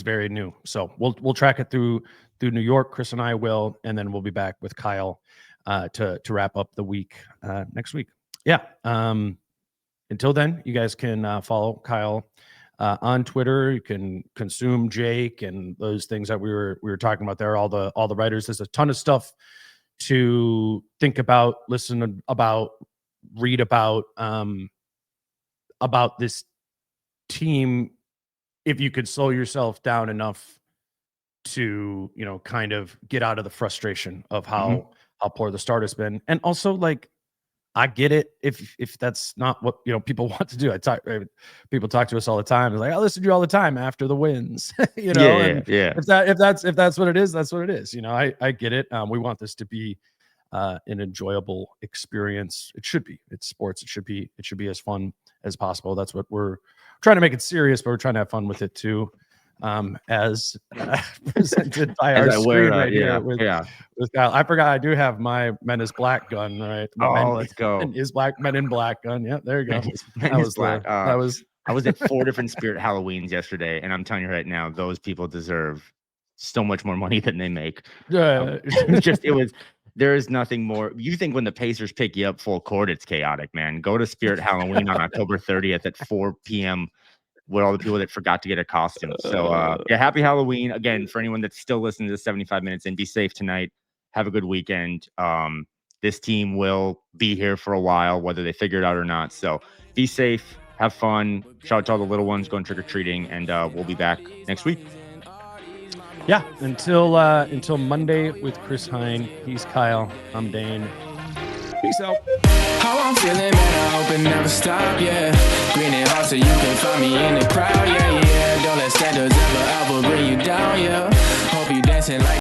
B: very new. So we'll track it through New York. Chris and I will, and then we'll be back with Kyle to wrap up the week next week. Yeah. Until then, you guys can follow Kyle on Twitter. You can consume Jake and those things that we were talking about there. All the writers. There's a ton of stuff to think about, listen about, read about this team. If you could slow yourself down enough to, kind of get out of the frustration of how poor the start has been. And also, like, I get it if that's not what people want to do. People talk to us all the time. It's like, I listen to you all the time after the wins.
C: Yeah.
B: If that's what it is, that's what it is. I get it. We want this to be an enjoyable experience. It should be. It's sports. It should be as fun as possible. That's what we're trying to make it serious, but we're trying to have fun with it too. As presented by our screen right here with Kyle. I forgot I do have my Men is Black gun, right?
C: Let's go.
B: Men in Black gun. Yeah, there you go.
C: Men is Black. I was at 4 different Spirit Halloweens yesterday, and I'm telling you right now, those people deserve so much more money than they make.
B: Yeah.
C: There is nothing more. You think when the Pacers pick you up full court, it's chaotic, man. Go to Spirit Halloween on October 30th at 4 p.m. with all the people that forgot to get a costume. So happy Halloween again for anyone that's still listening to 75 minutes, and be safe tonight. Have a good weekend. This team will be here for a while, whether they figure it out or not. So be safe, have fun. Shout out to all the little ones going trick-or-treating, and we'll be back next week.
B: Yeah, until Monday with Chris Hine. He's Kyle. I'm Dane. Peace out.
A: How I'm feeling, man, I hope it never stop, yeah. Green and hot so you can find me in the crowd, yeah. Don't let standards ever bring you down, yeah. Hope you dancing like